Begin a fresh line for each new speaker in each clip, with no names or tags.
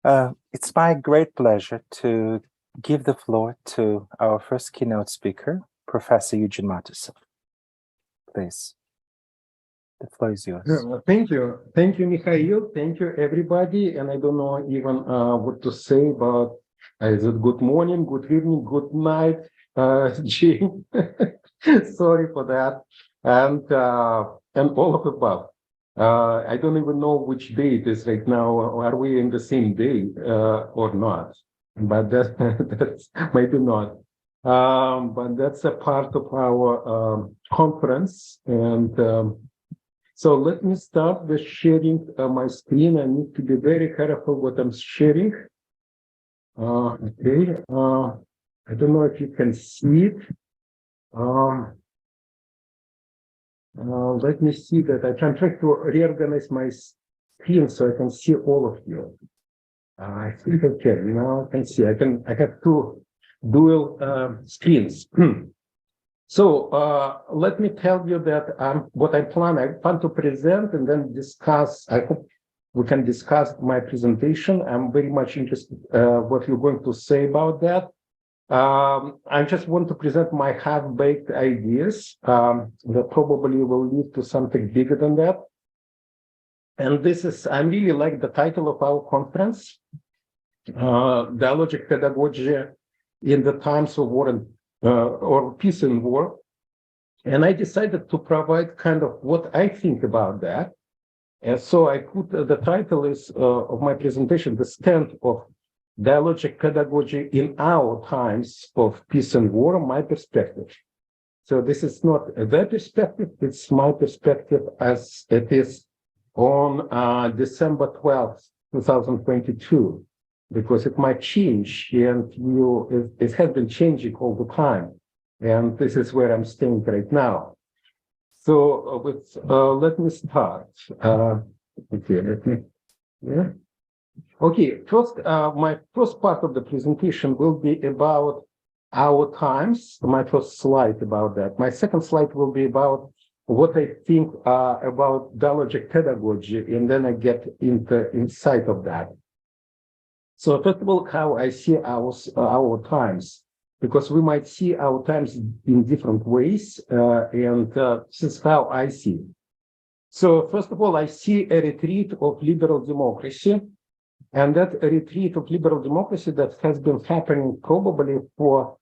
It's my great pleasure to give the floor to our first keynote speaker, Professor Eugene Matusov. Please, the floor is yours.
Thank you, Mikhail. Thank you, everybody. And I don't know even what to say about is it good morning, good evening, good night, Jane. Sorry for that, and all of the above. I don't even know which day it is right now. Are we in the same day or not? But that's maybe not. But that's a part of our conference. And so let me start with sharing my screen. I need to be very careful what I'm sharing. Okay. I don't know if you can see it. Let me see that. I can try to reorganize my screen so I can see all of you. I think I can. Now I can see. I have two dual screens. So let me tell you that what I plan to present and then discuss. I hope we can discuss my presentation. I'm very much interested what you're going to say about that. I just want to present my half-baked ideas that probably will lead to something bigger than that. And this is, I really like the title of our conference, Dialogic Pedagogy in the Times of War or Peace and War. And I decided to provide kind of what I think about that. And so I put the title is of my presentation, The Stand of Dialogic Pedagogy in Our Times of Peace and War, My Perspective. So this is not their perspective, it's my perspective as it is on December 12th, 2022, because it might change and it has been changing all the time. And this is where I'm staying right now. So let me start. Okay, Okay, first, my first part of the presentation will be about our times, my first slide about that. My second slide will be about what I think about dialogic pedagogy, and then I get into insight of that. So first of all, how I see our times, because we might see our times in different ways, and this is how I see it. So first of all, I see a retreat of liberal democracy. And that retreat of liberal democracy that has been happening probably for,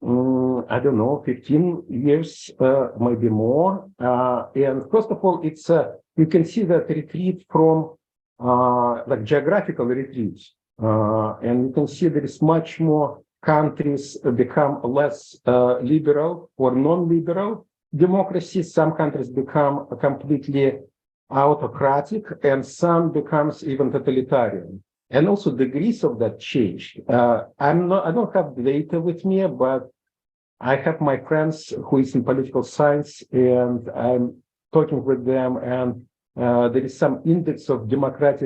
I don't know, 15 years, maybe more. And first of all, it's you can see that retreat from like geographical retreat. And you can see there is much more countries become less liberal or non-liberal democracies. Some countries become completely autocratic, and some becomes even totalitarian. And also degrees of that change. I don't have data with me, but I have my friends who is in political science, and I'm talking with them, and there is some index of democracy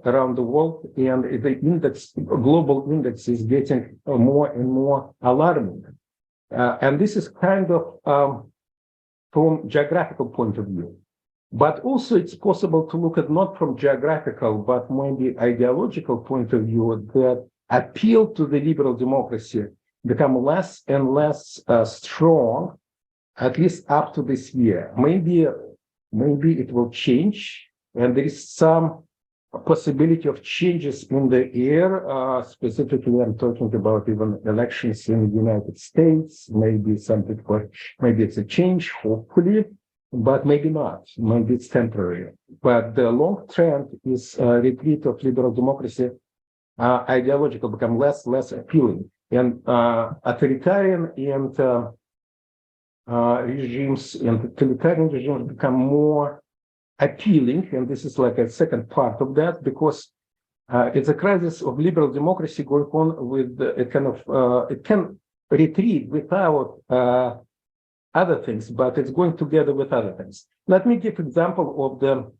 around the world, and the index, global index, is getting more and more alarming. And this is kind of from geographical point of view. But also it's possible to look at not from geographical, but maybe ideological point of view that appeal to the liberal democracy become less and less strong, at least up to this year. Maybe it will change, and there is some possibility of changes in the air. Specifically, I'm talking about even elections in the United States, maybe something, maybe it's a change, hopefully. But maybe not. Maybe it's temporary. But the long trend is retreat of liberal democracy, ideological, become less appealing, and authoritarian and regimes and totalitarian regimes become more appealing. And this is like a second part of that, because it's a crisis of liberal democracy going on with a kind of it can retreat without other things, but it's going together with other things. Let me give example of the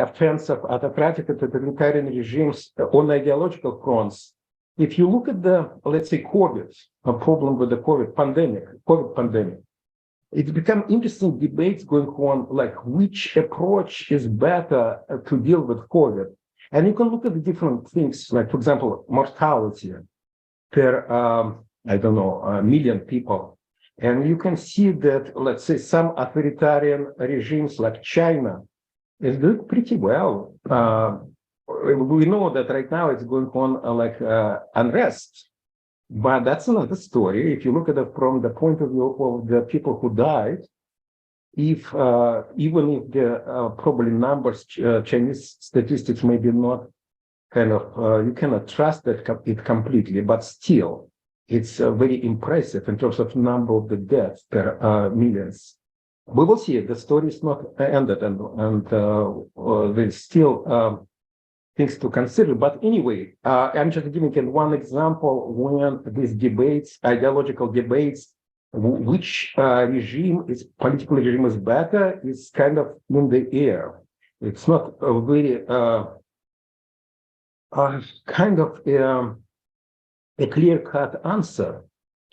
offense of autocratic and totalitarian regimes on ideological fronts. If you look at the, let's say, COVID, a problem with the COVID pandemic, it's become interesting debates going on, like which approach is better to deal with COVID. And you can look at the different things, like, for example, mortality per, I don't know, a million people. And you can see that, let's say, some authoritarian regimes like China is doing pretty well. We know that right now it's going on unrest, but that's another story. If you look at it from the point of view of the people who died, if even if the probably numbers, Chinese statistics maybe not kind of, you cannot trust that it completely, but still, it's very impressive in terms of number of the deaths per millions. We will see. The story is not ended, and there's still things to consider. But anyway, I'm just giving one example when these debates, ideological debates, which political regime is better, is kind of in the air. It's not a very kind of a clear-cut answer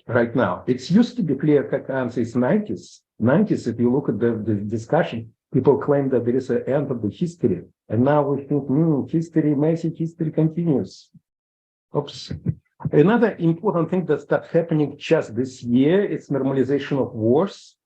right now. It used to be clear-cut answer in 90s. 90s, if you look at the discussion, people claim that there is an end of the history. And now we think, messy history continues. Oops. Another important thing that started happening just this year is normalization of wars.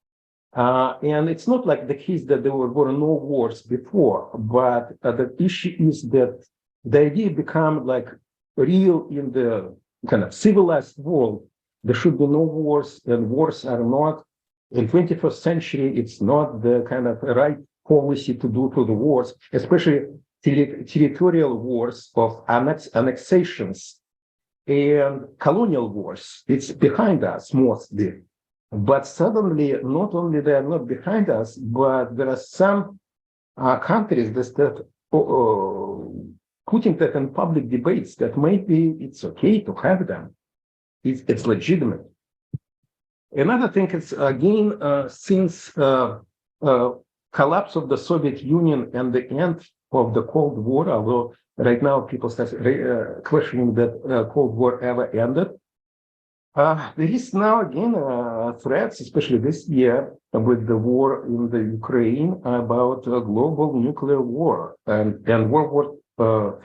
And it's not like the case that there were no wars before, but the issue is that the idea become like real in the kind of civilized world. There should be no wars, and wars are not. In 21st century, it's not the kind of right policy to do to the wars, especially territorial wars of annexations and colonial wars. It's behind us mostly. But suddenly, not only they are not behind us, but there are some countries that putting that in public debates that maybe it's okay to have them. It's legitimate. Another thing is, again, since collapse of the Soviet Union and the end of the Cold War, although right now people start questioning that Cold War ever ended, there is now again threats, especially this year with the war in the Ukraine, about a global nuclear war and World War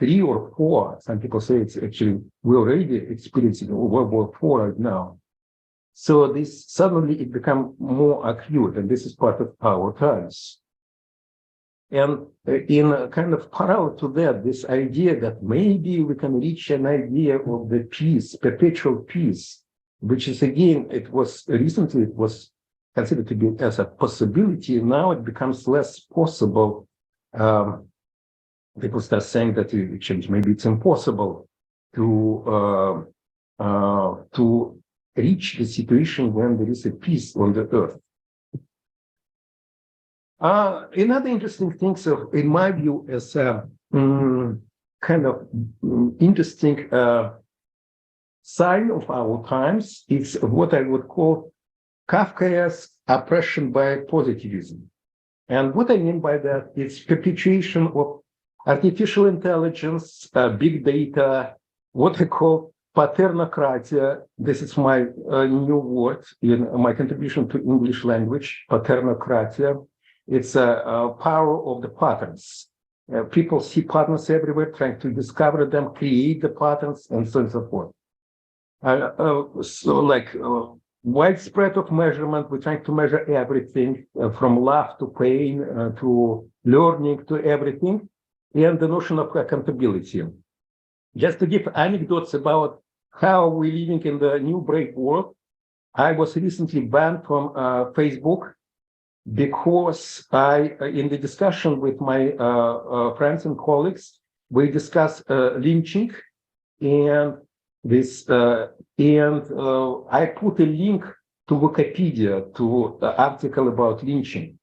III or IV. Some people say it's actually we're already experiencing World War IV right now. So this suddenly it become more acute, and this is part of our times. And in a kind of parallel to that, this idea that maybe we can reach an idea of the peace, perpetual peace, which is again, it was considered to be as a possibility. Now it becomes less possible. People start saying that maybe it's impossible to reach the situation when there is a peace on the earth. Another interesting thing, so in my view, is kind of interesting sign of our times. It's what I would call Kafkaesque oppression by positivism. And what I mean by that is perpetuation of artificial intelligence, big data, what I call paternocratia. This is my new word in my contribution to English language, paternocratia. It's a power of the patterns. People see patterns everywhere, trying to discover them, create the patterns, and so on and so forth. So like widespread of measurement, we're trying to measure everything from love to pain to learning to everything, and the notion of accountability. Just to give anecdotes about how we're living in the new break world, I was recently banned from Facebook because in the discussion with my friends and colleagues, we discussed lynching, and this, I put a link to Wikipedia to the article about lynching.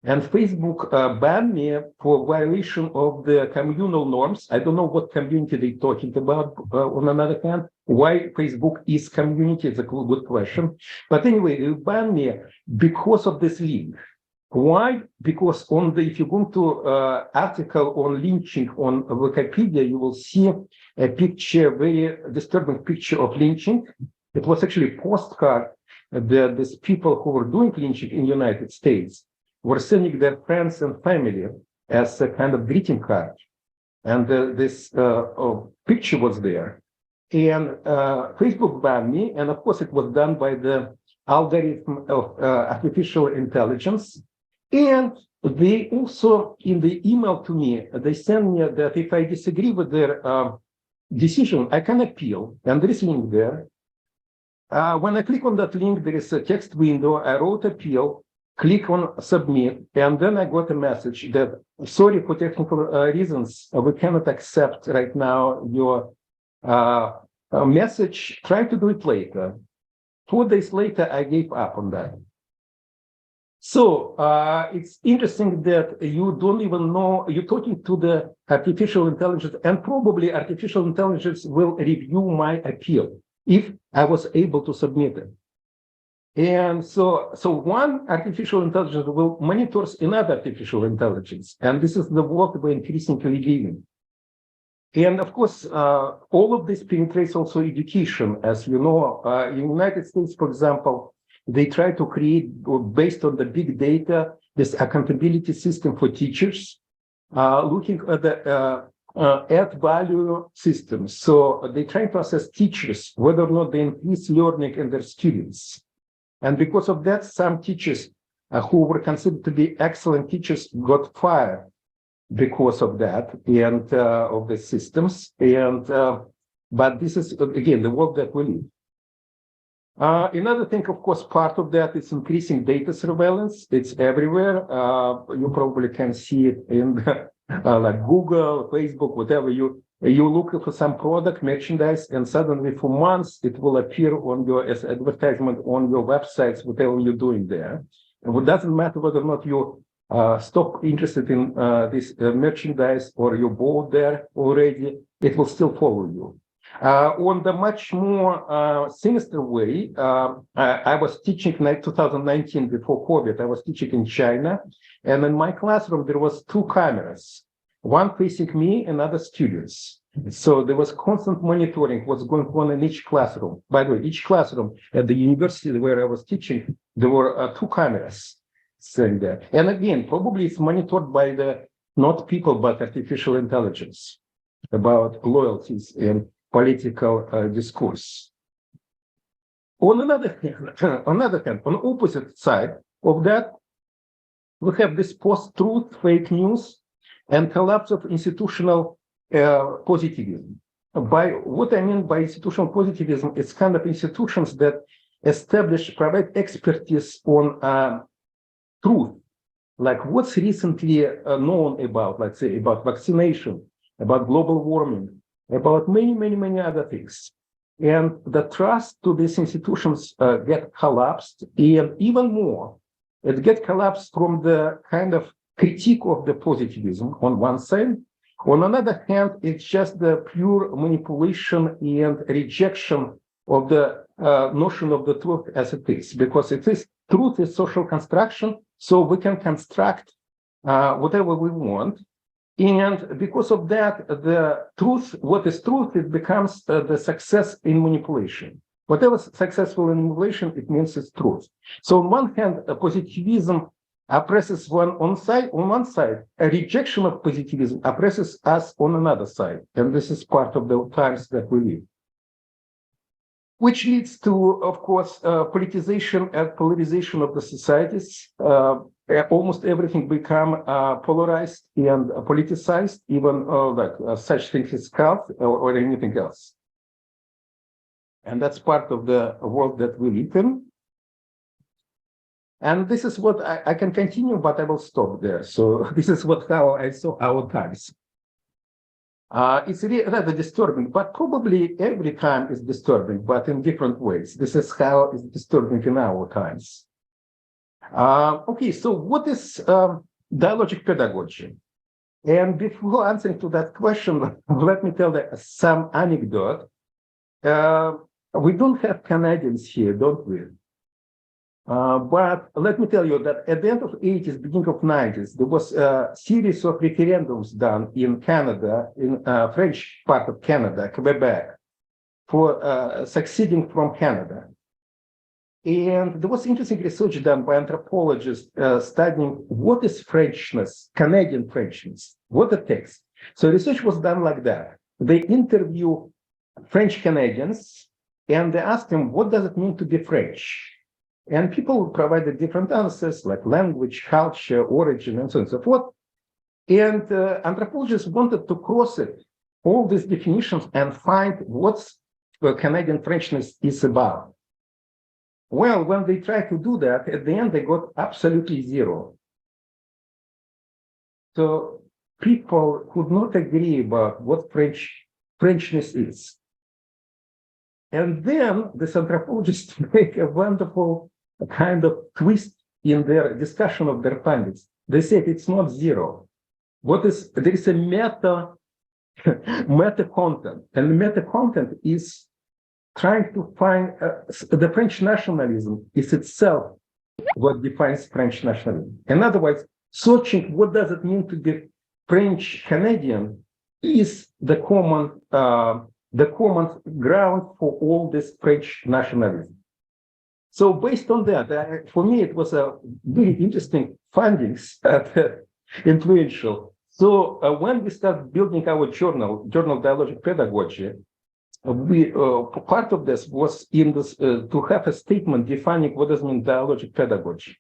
And Facebook banned me for violation of the communal norms. I don't know what community they're talking about. On another hand, why Facebook is community is a good question. But anyway, they banned me because of this link. Why? Because if you go to article on lynching on Wikipedia, you will see a picture, very disturbing picture of lynching. It was actually a postcard that these people who were doing lynching in the United States were sending their friends and family as a kind of greeting card. and this picture was there. And Facebook banned me, and of course it was done by the algorithm of artificial intelligence. And they also, in the email to me, they send me that if I disagree with their decision, I can appeal, and there is a link there. When I click on that link, there is a text window. I wrote appeal, click on submit, and then I got a message that, sorry, for technical reasons, we cannot accept right now your message. Try to do it later. 4 days later, I gave up on that. So it's interesting that you don't even know, you're talking to the artificial intelligence, and probably artificial intelligence will review my appeal if I was able to submit it. And so one artificial intelligence will monitor another artificial intelligence. And this is the world we're increasingly living. And of course, all of this penetrates also education. As you know, in the United States, for example, they try to create, based on the big data, this accountability system for teachers, looking at the add value systems. So they try to assess teachers, whether or not they increase learning in their students. And because of that, some teachers who were considered to be excellent teachers got fired because of that and of the systems. And but this is, again, the world that we live. Another thing, of course, part of that is increasing data surveillance. It's everywhere. You probably can see it in like Google, Facebook, whatever. You look for some product, merchandise, and suddenly for months it will appear on your as advertisement on your websites, whatever you're doing there. And it doesn't matter whether or not you stop interested in this merchandise or you bought there already, it will still follow you. On the much more sinister way, I was teaching in 2019 before COVID. I was teaching in China, and in my classroom there was 2 cameras, one facing me and other students. So there was constant monitoring what's going on in each classroom. By the way, each classroom at the university where I was teaching, there were 2 cameras sitting there. And again, probably it's monitored by the not people but artificial intelligence about loyalties and political discourse. On another hand, on the opposite side of that, we have this post-truth, fake news, and collapse of institutional positivism. By what I mean by institutional positivism, it's kind of institutions that provide expertise on truth, like what's recently known about, let's say, about vaccination, about global warming, about many other things. And the trust to these institutions get collapsed, and even more, it gets collapsed from the kind of critique of the positivism on one side. On another hand, it's just the pure manipulation and rejection of the notion of the truth as it is, because it is truth is social construction, so we can construct whatever we want. And because of that, the truth, what is truth, it becomes the success in manipulation. Whatever is successful in manipulation, it means it's truth. So on one hand, positivism oppresses on one side, a rejection of positivism oppresses us on another side. And this is part of the times that we live. Which leads to, of course, politicization and polarization of the societies. Almost everything become polarized and politicized, even such things as cult or anything else. And that's part of the world that we live in. And this is what I can continue, but I will stop there. So this is how I saw our times. It's really rather disturbing, but probably every time is disturbing, but in different ways. This is how it's disturbing in our times. Okay, so what is dialogic pedagogy? And before answering to that question, let me tell some anecdote. We don't have Canadians here, don't we? But let me tell you that at the end of the 80s, beginning of 90s, there was a series of referendums done in Canada, in French part of Canada, Quebec, for succeeding from Canada. And there was interesting research done by anthropologists studying what is Frenchness, Canadian Frenchness, what it takes. So research was done like that. They interview French Canadians and they ask them, what does it mean to be French? And people provided different answers like language, culture, origin, and so on and so forth. And anthropologists wanted to cross it, all these definitions, and find what Canadian Frenchness is about. Well, when they tried to do that, at the end, they got absolutely zero. So people could not agree about what Frenchness is. And then this anthropologists make a wonderful kind of twist in their discussion of their findings. They said it's not zero. There is a meta content, and the meta content is trying to find the French nationalism is itself what defines French nationalism. In other words, searching what does it mean to be French Canadian is the common ground for all this French nationalism. So based on that, for me, it was a very interesting findings, influential. So when we start building our journal Dialogic Pedagogy, part of this was in this to have a statement defining what does mean dialogic pedagogy.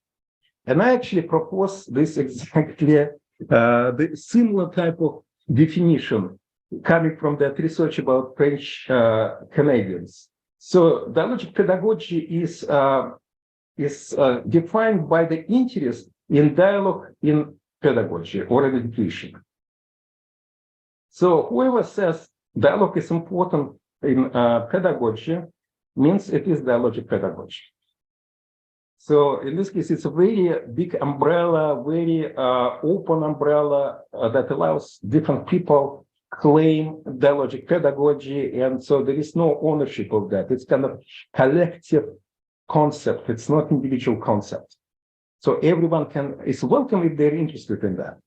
And I actually proposed this exactly the similar type of definition coming from that research about French Canadians. So dialogic pedagogy is defined by the interest in dialogue in pedagogy or in education. So whoever says dialogue is important in pedagogy means it is dialogic pedagogy. So in this case, it's a very big umbrella, very open umbrella that allows different people claim dialogic pedagogy, and so there is no ownership of that. It's kind of collective concept. It's not individual concept. So everyone is welcome if they're interested in that.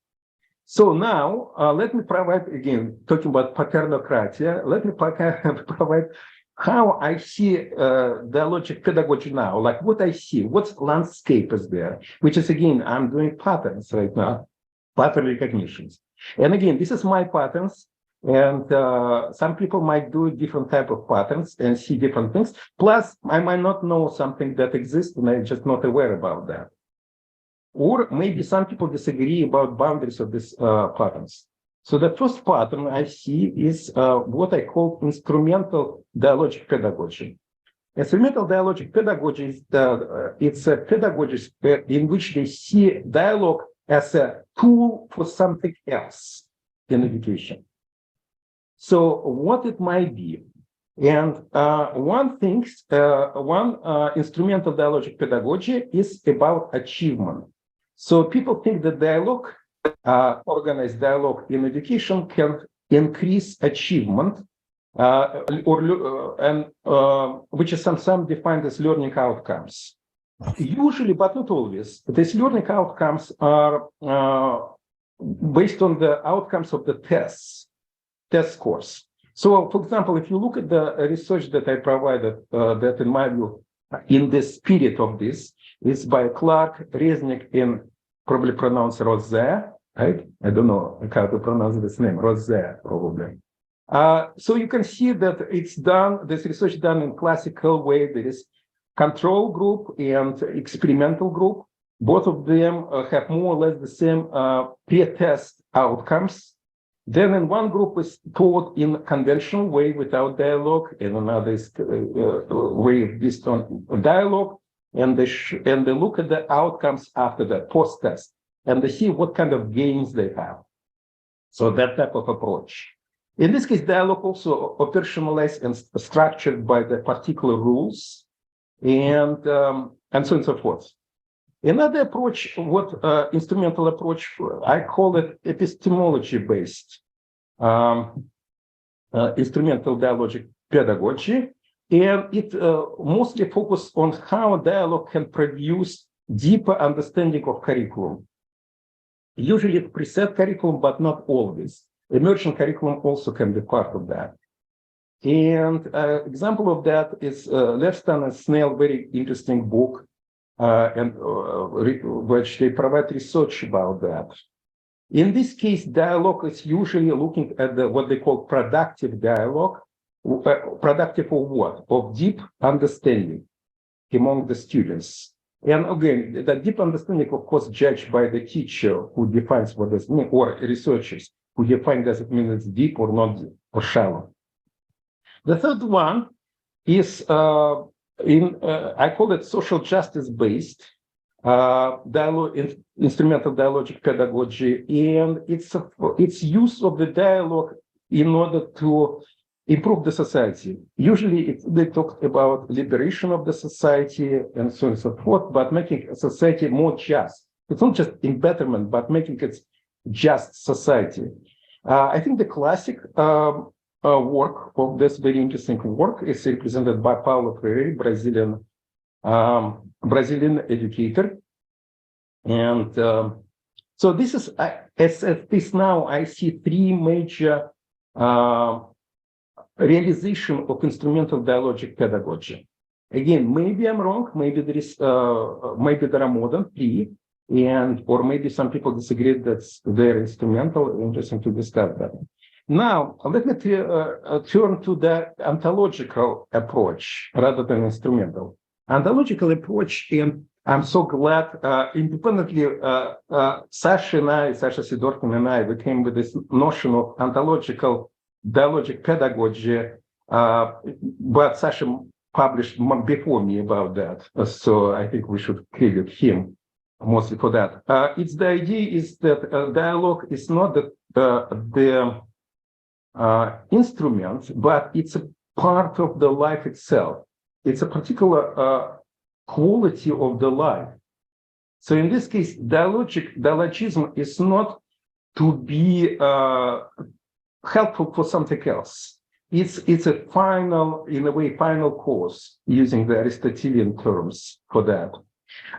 So now let me provide, again, talking about paternocratia, let me provide how I see dialogic pedagogy now, like what I see, what landscape is there, which is, again, I'm doing patterns right now, pattern recognitions. And again, this is my patterns, and some people might do different type of patterns and see different things. Plus, I might not know something that exists and I'm just not aware about that. Or maybe some people disagree about boundaries of these patterns. So the first pattern I see is what I call instrumental dialogic pedagogy. Instrumental dialogic pedagogy is it's a pedagogy in which they see dialogue as a tool for something else in education. So what it might be, and one instrumental dialogic pedagogy is about achievement. So people think that dialogue, organized dialogue in education can increase achievement, which is sometimes defined as learning outcomes. Usually, but not always, these learning outcomes are based on the outcomes of the test scores. So, for example, if you look at the research that I provided, that in my view, in the spirit of this, is by Clark, Resnick, and probably pronounced Rosé, right? I don't know how to pronounce this name, Rosé, probably. So you can see that it's done, this research done in classical way. There is control group and experimental group. Both of them have more or less the same pre-test outcomes. Then in one group is taught in conventional way without dialogue, and another is way based on dialogue, and they look at the outcomes after the post-test, and they see what kind of gains they have. So that type of approach. In this case, dialogue also operationalized and structured by the particular rules, and so on and so forth. Another approach, instrumental approach, I call it epistemology-based instrumental dialogic pedagogy, and it mostly focuses on how dialogue can produce deeper understanding of curriculum. Usually it preset curriculum, but not always. Emergent curriculum also can be part of that. And example of that is Lefstan and Snell, very interesting book, which they provide research about that. In this case, dialogue is usually looking at what they call productive dialogue. Productive of what? Of deep understanding among the students. And again, the deep understanding, of course, judged by the teacher who defines what does it mean, or researchers who define does it mean it's deep or not deep or shallow. The third one is I call it social justice-based instrumental dialogic pedagogy, and it's use of the dialogue in order to improve the society. Usually they talk about liberation of the society and so on and so forth, but making a society more just. It's not just in betterment, but making it just society. I think the classic work of this very interesting work is represented by Paulo Freire, Brazilian educator. And so this is, as this now, I see three major realization of instrumental dialogic pedagogy. Again, maybe I'm wrong, maybe there is, maybe there are more than three, or maybe some people disagree that they're instrumental. Interesting to discuss that. Now, let me turn to the ontological approach rather than instrumental. Ontological approach, and I'm so glad, independently, Sasha Sidorkin and I, we came with this notion of ontological dialogic pedagogy, but Sasha published before me about that. So I think we should credit him mostly for that. It's the idea is that dialogue is not the instrument, but it's a part of the life itself. It's a particular quality of the life. So in this case, dialogism is not to be helpful for something else. It's a final, in a way, final cause, using the Aristotelian terms for that.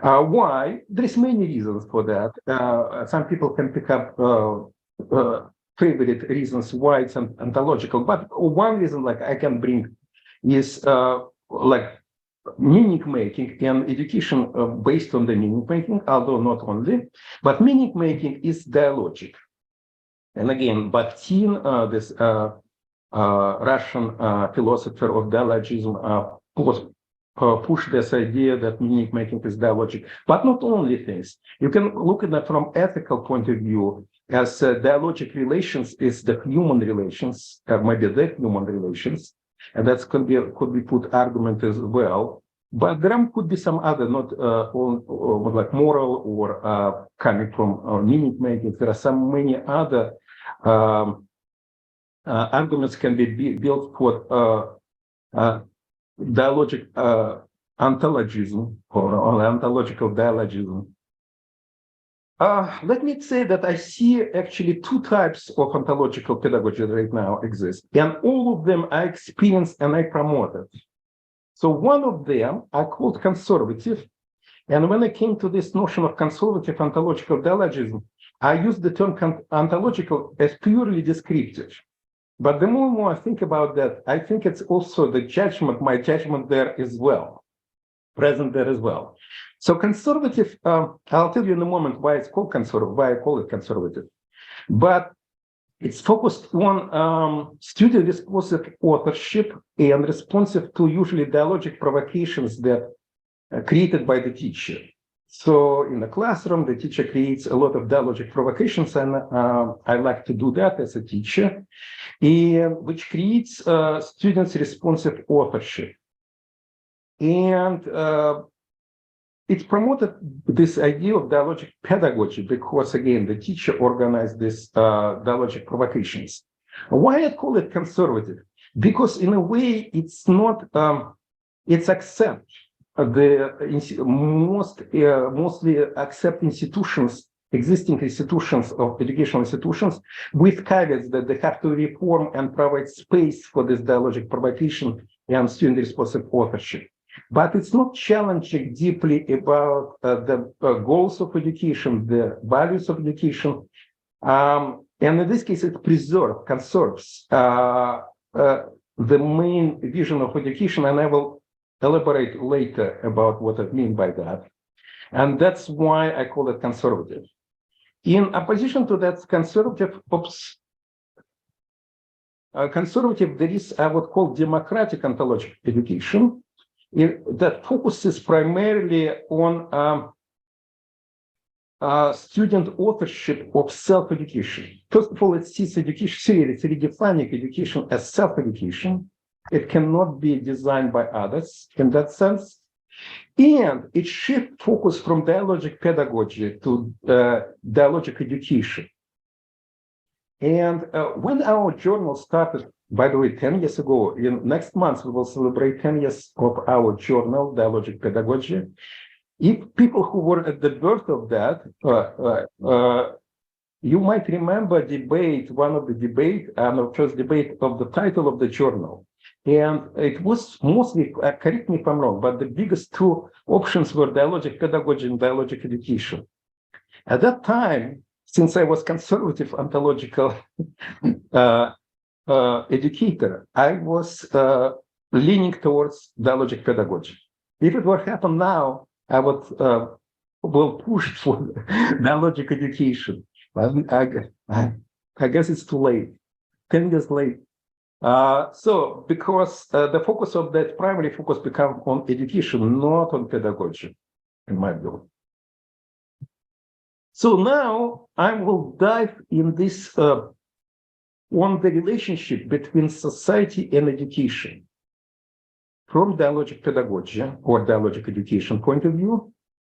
Why? There's many reasons for that. Some people can pick up favorite reasons why it's ontological, but one reason, like I can bring, is like meaning making and education based on the meaning making, although not only, but meaning making is dialogic. And again, Bakhtin, this Russian philosopher of dialogism, pushed this idea that meaning making is dialogic, but not only things. You can look at that from ethical point of view, as dialogic relations is the human relations, maybe the human relations, and that could be put argument as well. But there could be some other, not like moral or coming from meaning making. There are some many other arguments can be built for dialogic ontologism or ontological dialogism. Let me say that I see actually two types of ontological pedagogy right now exist, and all of them I experienced and I promoted. So one of them I called conservative, and when I came to this notion of conservative ontological dialogism, I used the term ontological as purely descriptive. But the more and more I think about that, I think it's also the judgment, my judgment there as well, present there as well. So conservative, I'll tell you in a moment why it's called conservative, why I call it conservative. But it's focused on student responsive authorship and responsive to usually dialogic provocations that are created by the teacher. So in the classroom, the teacher creates a lot of dialogic provocations, and I like to do that as a teacher, which creates students' responsive authorship. And it promoted this idea of dialogic pedagogy because, again, the teacher organized these dialogic provocations. Why I call it conservative? Because in a way, it's not, it's accept the mostly accept institutions, existing institutions of educational institutions, with caveats that they have to reform and provide space for this dialogic provocation and student responsive authorship. But it's not challenging deeply about the goals of education, the values of education. And in this case, it conserves the main vision of education. And I will elaborate later about what I mean by that. And that's why I call it conservative. In opposition to that, conservative, there is what call democratic ontological education that focuses primarily on student authorship of self-education. First of all, it sees education, it's redefining education as self-education. It cannot be designed by others in that sense. And it shifts focus from dialogic pedagogy to dialogic education. And when our journal started, by the way, 10 years ago, in next month, we will celebrate 10 years of our journal, Dialogic Pedagogy. If people who were at the birth of that, you might remember one of the debate, the first debate of the title of the journal. And it was mostly, correct me if I'm wrong, but the biggest two options were dialogic pedagogy and dialogic education. At that time, since I was conservative ontological educator, I was leaning towards dialogic pedagogy. If it were happen now, I would will push for dialogic education. I guess it's too late, 10 years late. So because the focus of that primary focus become on education, not on pedagogy, in my view. So now I will dive in this on the relationship between society and education from dialogic pedagogy or dialogic education point of view.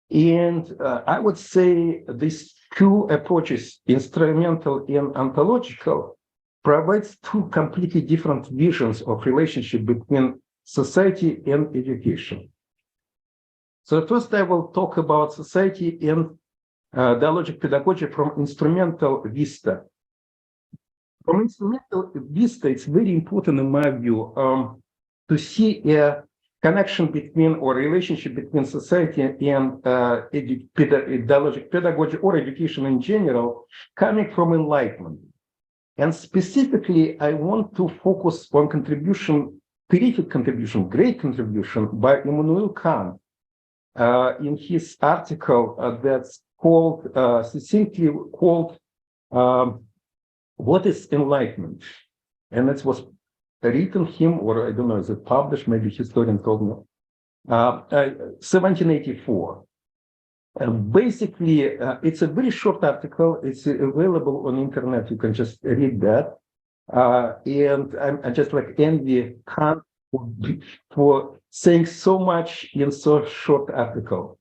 And I would say these two approaches, instrumental and ontological, provides two completely different visions of relationship between society and education. So first I will talk about society and dialogic pedagogy from instrumental vista. From instrumental vista, it's very important in my view to see a connection between or relationship between society and dialogic pedagogy or education in general coming from Enlightenment. And specifically, I want to focus on contribution, terrific contribution, great contribution by Immanuel Kant in his article that's called, succinctly called, What is Enlightenment? And it was written him, or I don't know, is it published? Maybe historian told me. 1784. Basically, it's a very short article. It's available on internet. You can just read that. And I just like envy Kant for saying so much in so short article.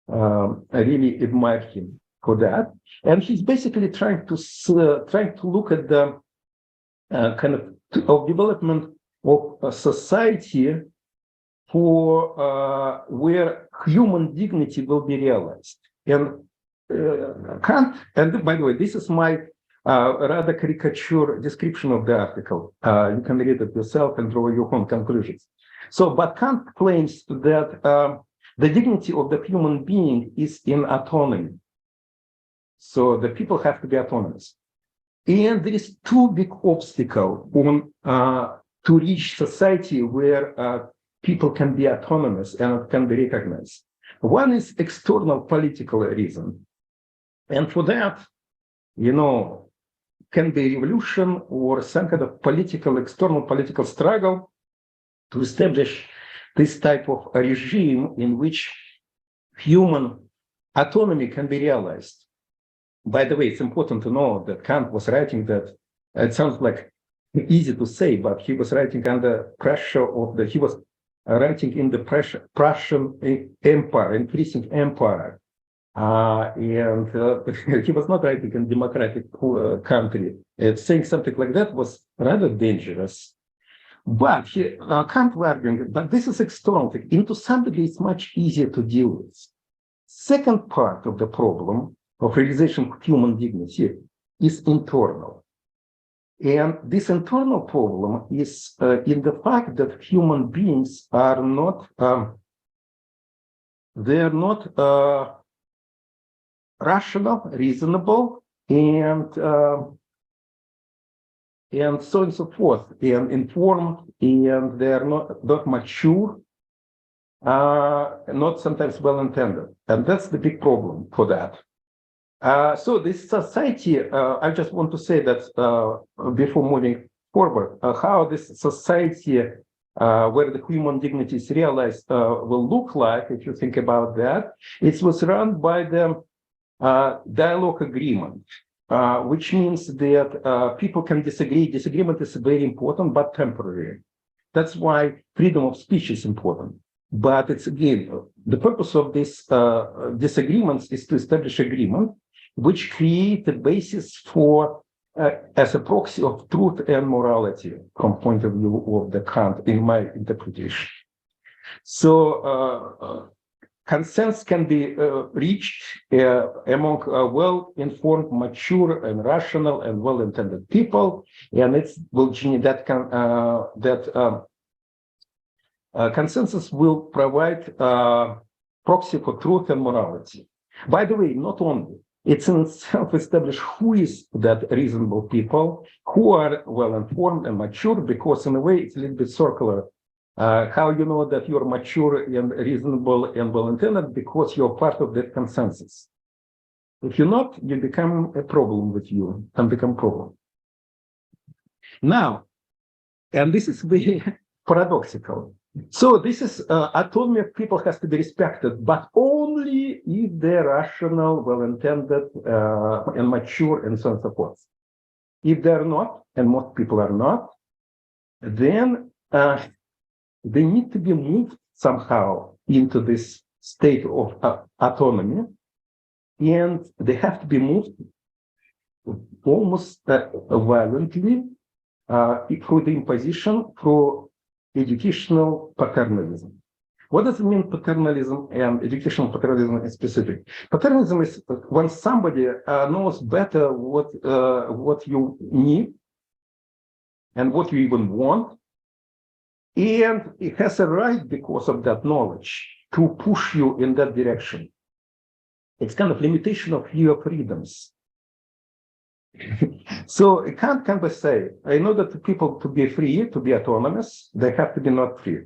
I really admire him for that. And he's basically trying to look at the kind of development of a society for where human dignity will be realized. And Kant, and by the way, this is my rather caricature description of the article. You can read it yourself and draw your own conclusions. So, but Kant claims that the dignity of the human being is in autonomy. So the people have to be autonomous. And there is two big obstacles to reach society where people can be autonomous and can be recognized. One is external political reason. And for that, can be revolution or some kind of external political struggle to establish this type of a regime in which human autonomy can be realized. By the way, it's important to know that Kant was writing that, it sounds like easy to say, but he was writing under pressure of he was writing in the Prussian Empire, increasing empire. And he was not writing in democratic country. Saying something like that was rather dangerous. But Kant was arguing that this is external thing. And to some degree, it's much easier to deal with. Second part of the problem of realization of human dignity is internal. And this internal problem is in the fact that human beings are not, they're not rational, reasonable, and so on and so forth, and informed, and they're not mature, not sometimes well-intended. And that's the big problem for that. So this society, I just want to say that before moving forward, how this society where the human dignity is realized will look like, if you think about that, it was run by the dialogue agreement, which means that people can disagree. Disagreement is very important, but temporary. That's why freedom of speech is important. But it's again, the purpose of this disagreements is to establish agreement, which create the basis for as a proxy of truth and morality from point of view of the Kant, in my interpretation. So consensus can be reached among well-informed, mature, and rational, and well-intended people, and it's will that can consensus will provide proxy for truth and morality. By the way, not only. It's in itself established who is that reasonable people, who are well-informed and mature, because in a way it's a little bit circular. How you know that you're mature and reasonable and well-intended? Because you're part of that consensus. If you're not, you become a problem with you and become problem. Now, and this is very paradoxical. So this is autonomy of people has to be respected, but only if they're rational, well-intended, and mature, and so on and so forth. If they're not, and most people are not, then they need to be moved somehow into this state of autonomy, and they have to be moved almost violently through the imposition, through educational paternalism. What does it mean, paternalism and educational paternalism in specific? Paternalism is when somebody knows better what you need and what you even want, and it has a right, because of that knowledge, to push you in that direction. It's kind of limitation of your freedoms. So it can't kind of say, in order to people to be free, to be autonomous, they have to be not free.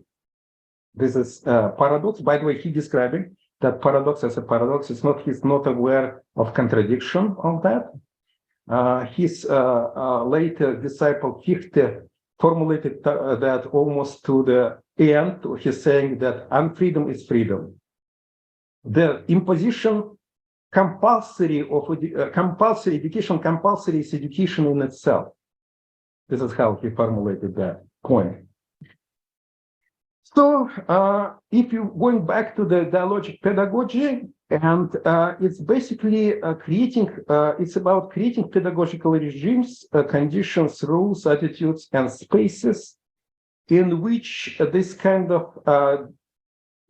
This is paradox. By the way, he's describing that paradox as a paradox. He's not aware of contradiction of that. His later disciple Fichte formulated that almost to the end. He's saying that unfreedom is freedom. The imposition compulsory education, compulsory is education in itself. This is how he formulated that point. So if you going back to the dialogic pedagogy, and it's basically it's about creating pedagogical regimes, conditions, rules, attitudes, and spaces in which this kind of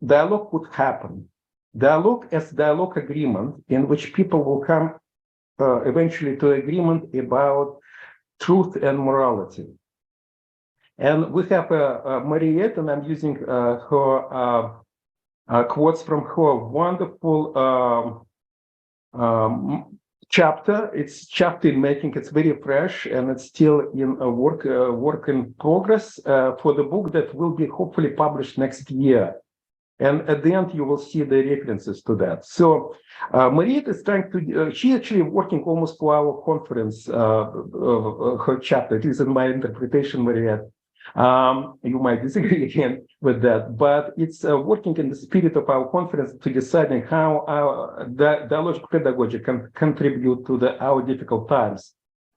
dialogue would happen. Dialogue as dialogue agreement, in which people will come eventually to agreement about truth and morality. And we have Mariette, and I'm using her quotes from her wonderful chapter. It's chapter in making. It's very fresh, and it's still in a work in progress for the book that will be hopefully published next year. And at the end, you will see the references to that. So Mariette is trying to, she actually working almost for our conference, her chapter. It is in my interpretation, Mariette. You might disagree again with that, but it's working in the spirit of our conference to deciding how our dialogic pedagogy can contribute to our difficult times,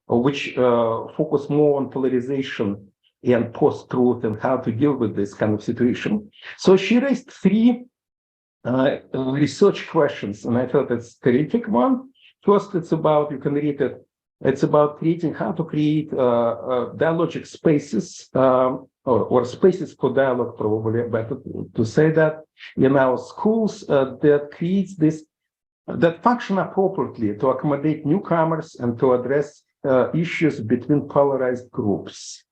which focus more on polarization and post-truth and how to deal with this kind of situation. So she raised three research questions, and I thought it's a terrific one. First, it's about, you can read it, it's about how to create dialogic spaces, or spaces for dialogue, probably better to say that, in our schools that creates this, that function appropriately to accommodate newcomers and to address issues between polarized groups.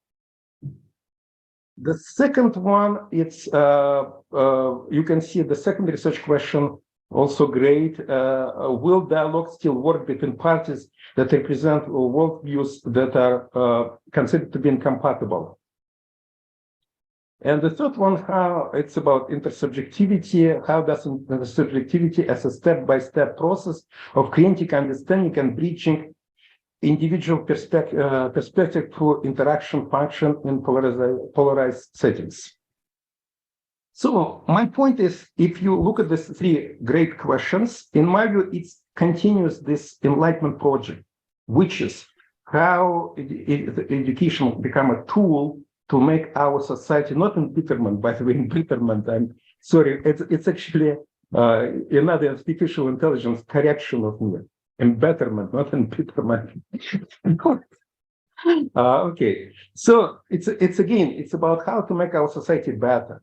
The second one, it's you can see the second research question, also great. Will dialogue still work between parties that represent worldviews that are considered to be incompatible? And the third one, how it's about intersubjectivity. How does intersubjectivity as a step-by-step process of critic understanding and bridging individual perspective through interaction function in polarized settings. So my point is, if you look at these three great questions, in my view, it continues this Enlightenment project, which is how education become a tool to make our society, not embitterment, by the way, embitterment, I'm sorry, it's actually another artificial intelligence correction of me. Embitterment, not embitterment. Okay, so it's about how to make our society better.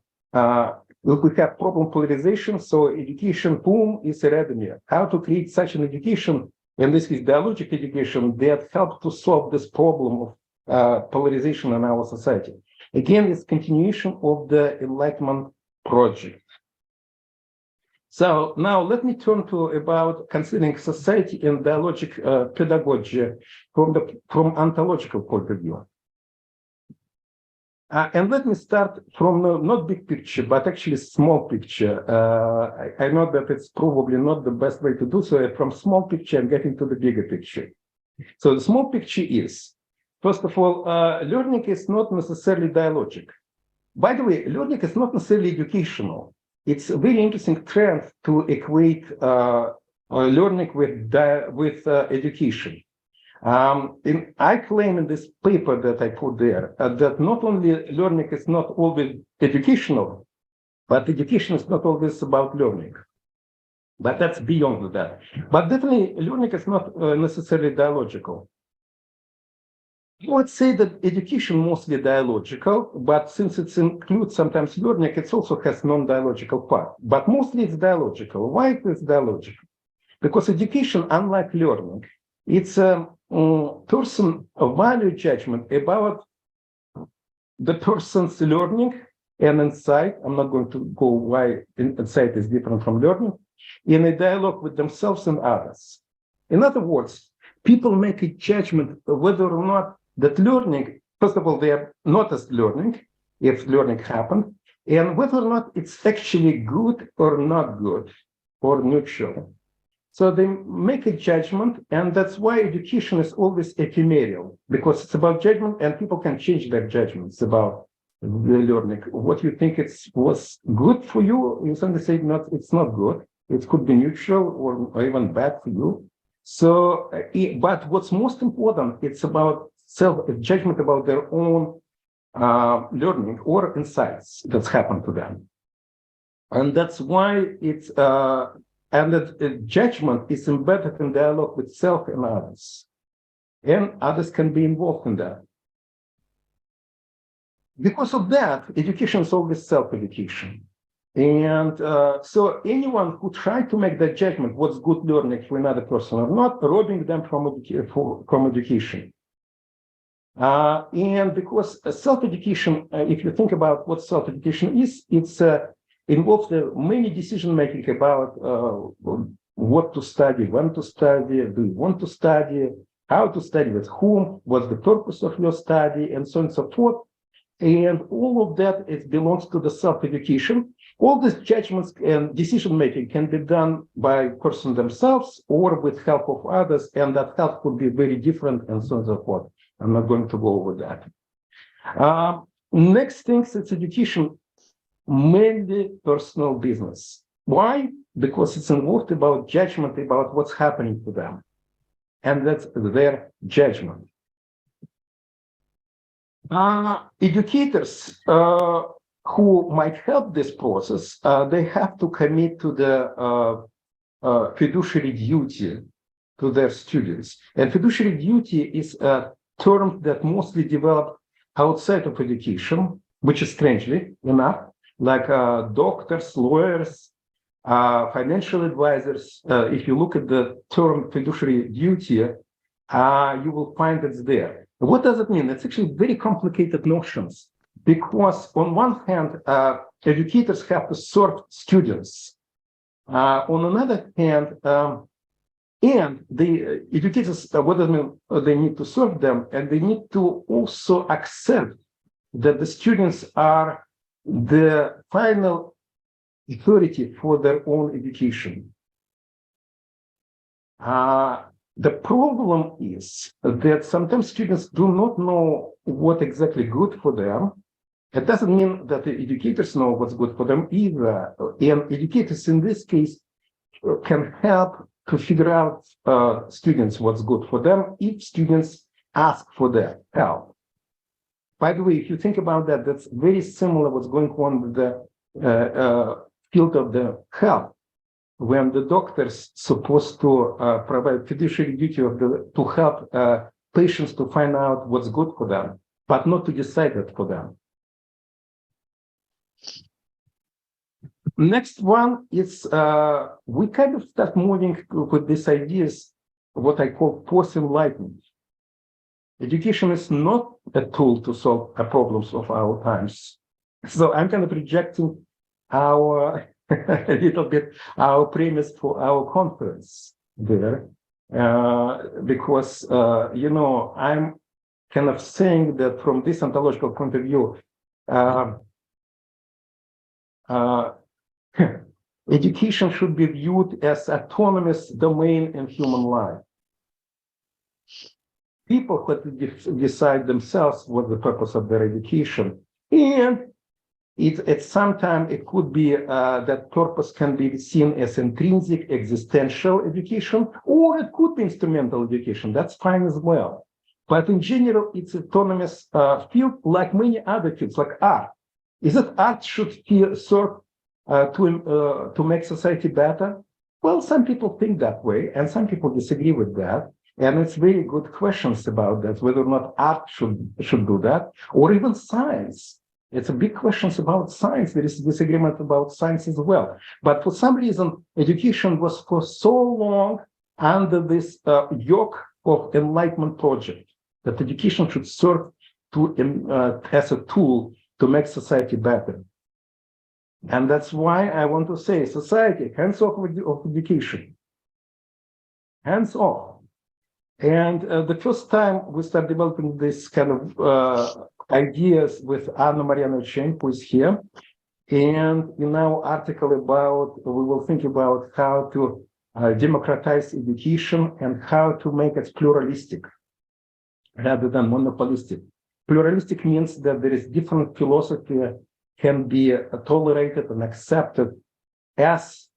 Look, we have problem polarization, so education, boom, is a remedy. How to create such an education, and this is dialogic education, that help to solve this problem of polarization in our society. Again, it's continuation of the Enlightenment project. So now let me turn to about considering society and dialogic pedagogy from ontological point of view. And let me start from not big picture, but actually small picture. I know that it's probably not the best way to do so. From small picture, I'm getting to the bigger picture. So the small picture is, first of all, learning is not necessarily dialogic. By the way, learning is not necessarily educational. It's a very interesting trend to equate learning with education. I claim in this paper that I put there that not only learning is not always educational, but education is not always about learning. But that's beyond that. But definitely learning is not necessarily dialogical. I would say that education mostly dialogical, but since it includes sometimes learning, it also has non-dialogical part. But mostly it's dialogical. Why it is dialogical? Because education, unlike learning, it's a person value judgment about the person's learning and insight. I'm not going to go why insight is different from learning, in a dialogue with themselves and others. In other words, people make a judgment whether or not that learning, first of all, they are noticed learning, if learning happened, and whether or not it's actually good or not good or neutral. So they make a judgment, and that's why education is always ephemeral, because it's about judgment, and people can change their judgments about the learning. What you think was good for you, you suddenly say it's not good. It could be neutral or even bad for you. So, but what's most important, it's about self-judgment about their own learning or insights that's happened to them. And that's why it's, and that judgment is embedded in dialogue with self and others. And others can be involved in that. Because of that, education is always self-education. And so anyone who tried to make that judgment, what's good learning for another person or not, robbing them from education. And because self-education, if you think about what self-education is, it's involves many decision-making about what to study, when to study, do you want to study, how to study, with whom, what's the purpose of your study, and so on and so forth. And all of that belongs to the self-education. All these judgments and decision-making can be done by person themselves or with help of others, and that help could be very different and so on and so forth. I'm not going to go over that. Next thing, it's education, mainly personal business. Why? Because it's involved about judgment about what's happening to them. And that's their judgment. Educators who might help this process, they have to commit to the fiduciary duty to their students. And fiduciary duty is a term that mostly developed outside of education, which is strangely enough, like doctors, lawyers, financial advisors. If you look at the term fiduciary duty, you will find it's there. What does it mean? It's actually very complicated notions, because on one hand, educators have to serve students. On another hand, and the educators, what does it mean? They need to serve them, and they need to also accept that the students are the final authority for their own education. The problem is that sometimes students do not know what exactly good for them. It doesn't mean that the educators know what's good for them either. And educators in this case can help to figure out students what's good for them if students ask for their help. By the way, if you think about that, that's very similar what's going on with the field of the health. When the doctor's supposed to provide fiduciary duty of to help patients to find out what's good for them, but not to decide it for them. Next one is we kind of start moving with these ideas, what I call post-enlightenment. Education is not a tool to solve the problems of our times. So I'm kind of rejecting our a little bit our premise for our conference there, because you know, I'm kind of saying that from this ontological point of view, education should be viewed as autonomous domain in human life. People have to decide themselves what the purpose of their education, and at some time it could be that purpose can be seen as intrinsic existential education, or it could be instrumental education. That's fine as well. But in general, it's autonomous field like many other fields, like art. Is it art should serve to make society better? Well, some people think that way, and some people disagree with that. And it's very good questions about that, whether or not art should do that, or even science. It's a big questions about science. There is disagreement about science as well. But for some reason, education was for so long under this yoke of Enlightenment project, that education should serve to as a tool to make society better. And that's why I want to say, society, hands off of education. Hands off. And the first time we start developing this kind of ideas with Anna Mariana, who is here. And in our article about, we will think about how to democratize education and how to make it pluralistic rather than monopolistic. Pluralistic means that there is different philosophy can be tolerated and accepted as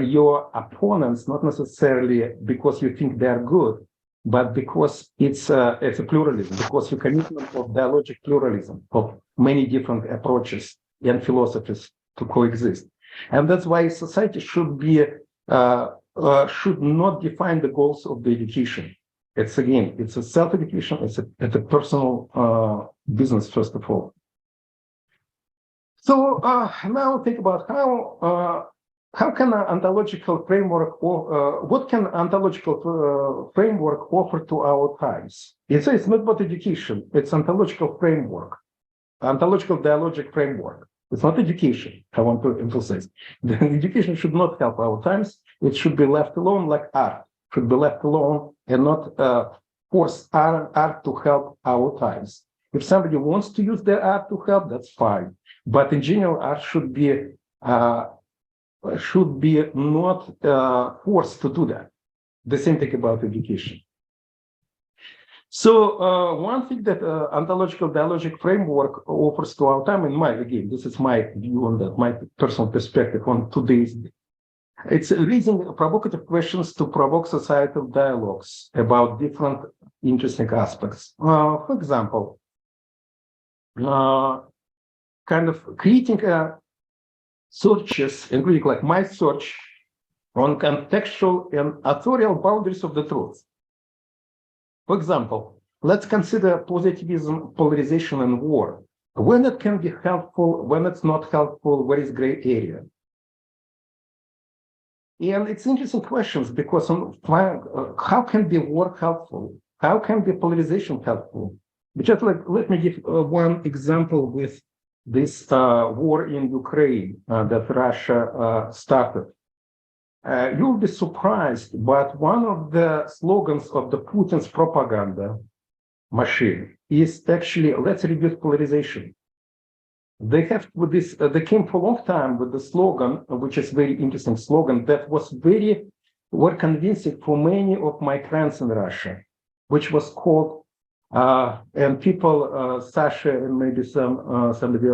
your opponents, not necessarily because you think they're good, but because it's a pluralism, because your commitment of dialogic pluralism of many different approaches and philosophies to coexist. And that's why society should be should not define the goals of the education. It's again, it's a self-education, it's a personal business, first of all. So now think about how can an ontological framework, or what can ontological framework offer to our times? It's not about education, it's ontological framework, ontological dialogic framework. It's not education, I want to emphasize. The education should not help our times. It should be left alone, like art should be left alone and not force art to help our times. If somebody wants to use their art to help, that's fine. But in general, art should be not forced to do that. The same thing about education. So one thing that ontological dialogic framework offers to our time, again, this is my view on that, my personal perspective on today's day. It's raising provocative questions to provoke societal dialogues about different interesting aspects. For example, kind of creating searches, including like my search on contextual and authorial boundaries of the truth. For example, let's consider positivism, polarization, and war. When it can be helpful, when it's not helpful, where is gray area? And it's interesting questions because how can be war helpful? How can be polarization helpful? Just like, let me give one example with this war in Ukraine that Russia started. You'll be surprised, but one of the slogans of the Putin's propaganda machine is actually, let's reduce polarization. they have with this, they came for a long time with the slogan, which is very interesting slogan that was were convincing for many of my friends in Russia, which was called, and people, Sasha and maybe somebody,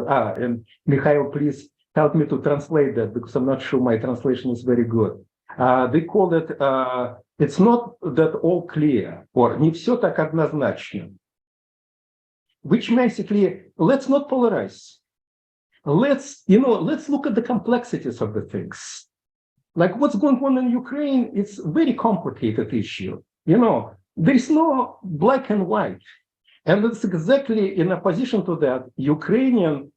and Mikhail, please help me to translate that because I'm not sure my translation is very good. They called it, it's not that all clear, or не все так однозначно, which basically, let's not polarize. Let's look at the complexities of the things. Like what's going on in Ukraine, it's a very complicated issue. There's no black and white. And it's exactly in opposition to that, Ukrainian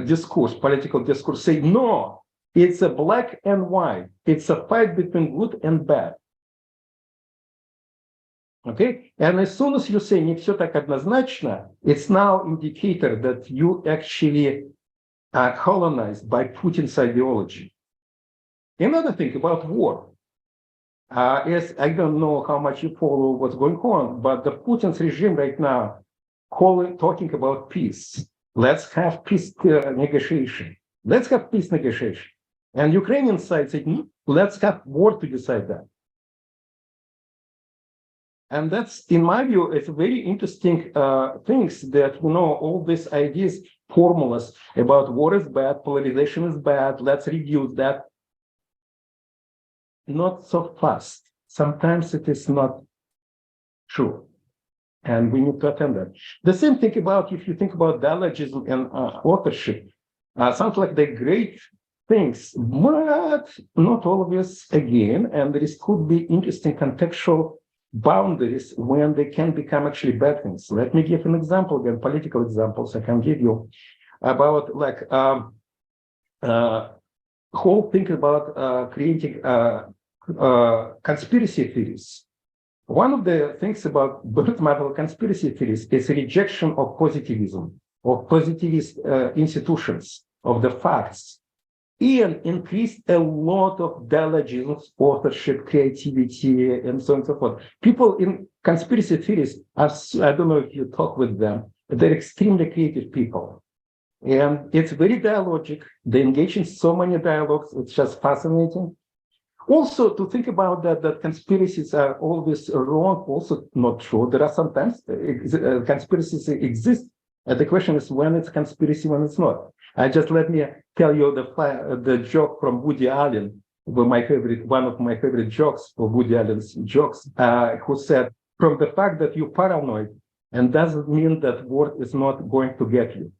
discourse, political discourse, say, no, it's a black and white. It's a fight between good and bad. Okay? And as soon as you say, не все так однозначно, it's now indicator that you actually are colonized by Putin's ideology. Another thing about war. Yes, I don't know how much you follow what's going on, but the Putin's regime right now talking about peace. Let's have peace negotiation. Let's have peace negotiation. And Ukrainian side said, let's have war to decide that. And that's, in my view, it's very interesting things that, all these ideas, formulas about war is bad, polarization is bad, let's reduce that. Not so fast. Sometimes it is not true. And we need to attend that. The same thing about, if you think about dialogism and authorship, sounds like they're great things, but not always again. And there could be interesting contextual boundaries when they can become actually bad things. Let me give an example again, political examples I can give you about like whole thing about creating conspiracy theories. One of the things about birth model conspiracy theories is a rejection of positivism, of positivist institutions, of the facts, and increased a lot of dialogism, authorship, creativity, and so on and so forth. People in conspiracy theories, I don't know if you talk with them, they're extremely creative people. And it's very dialogic. They engage in so many dialogues. It's just fascinating. Also, to think about that conspiracies are always wrong, also not true. There are sometimes conspiracies exist. And the question is when it's conspiracy, when it's not. Let me tell you the joke from Woody Allen, one of my favorite jokes for Woody Allen's jokes, who said, from the fact that you're paranoid, and doesn't mean that war is not going to get you.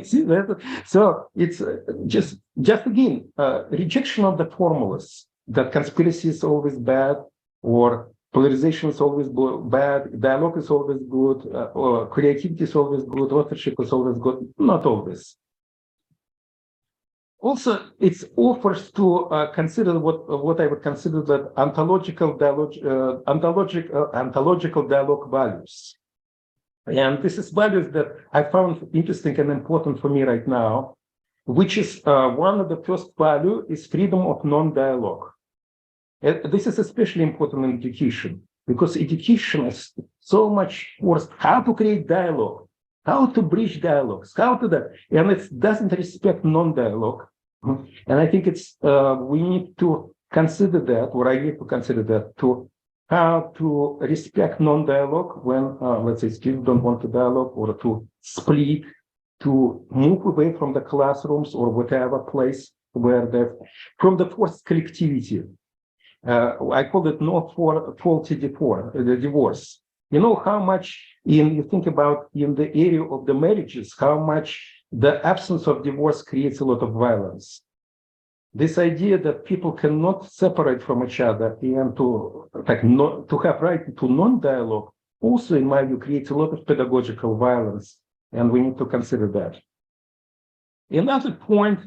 See that? So it's just again rejection of the formulas that conspiracy is always bad, or polarization is always bad, dialogue is always good, or creativity is always good, authorship is always good. Not always. Also, it offers to consider what I would consider that ontological dialogue values. And this is values that I found interesting and important for me right now, which is one of the first value is freedom of non-dialogue. This is especially important in education, because education is so much forced how to create dialogue, how to bridge dialogues, how to that, and it doesn't respect non-dialogue. And I think it's we need to consider that, or I need to consider that, to how to respect non-dialogue when, let's say, students don't want to dialogue, or to split, to move away from the classrooms or whatever place where they're from the forced collectivity. I call it faulty divorce. You know how much you think about in the area of the marriages, how much the absence of divorce creates a lot of violence. This idea that people cannot separate from each other and to have right to non-dialogue also, in my view, creates a lot of pedagogical violence, and we need to consider that. Another point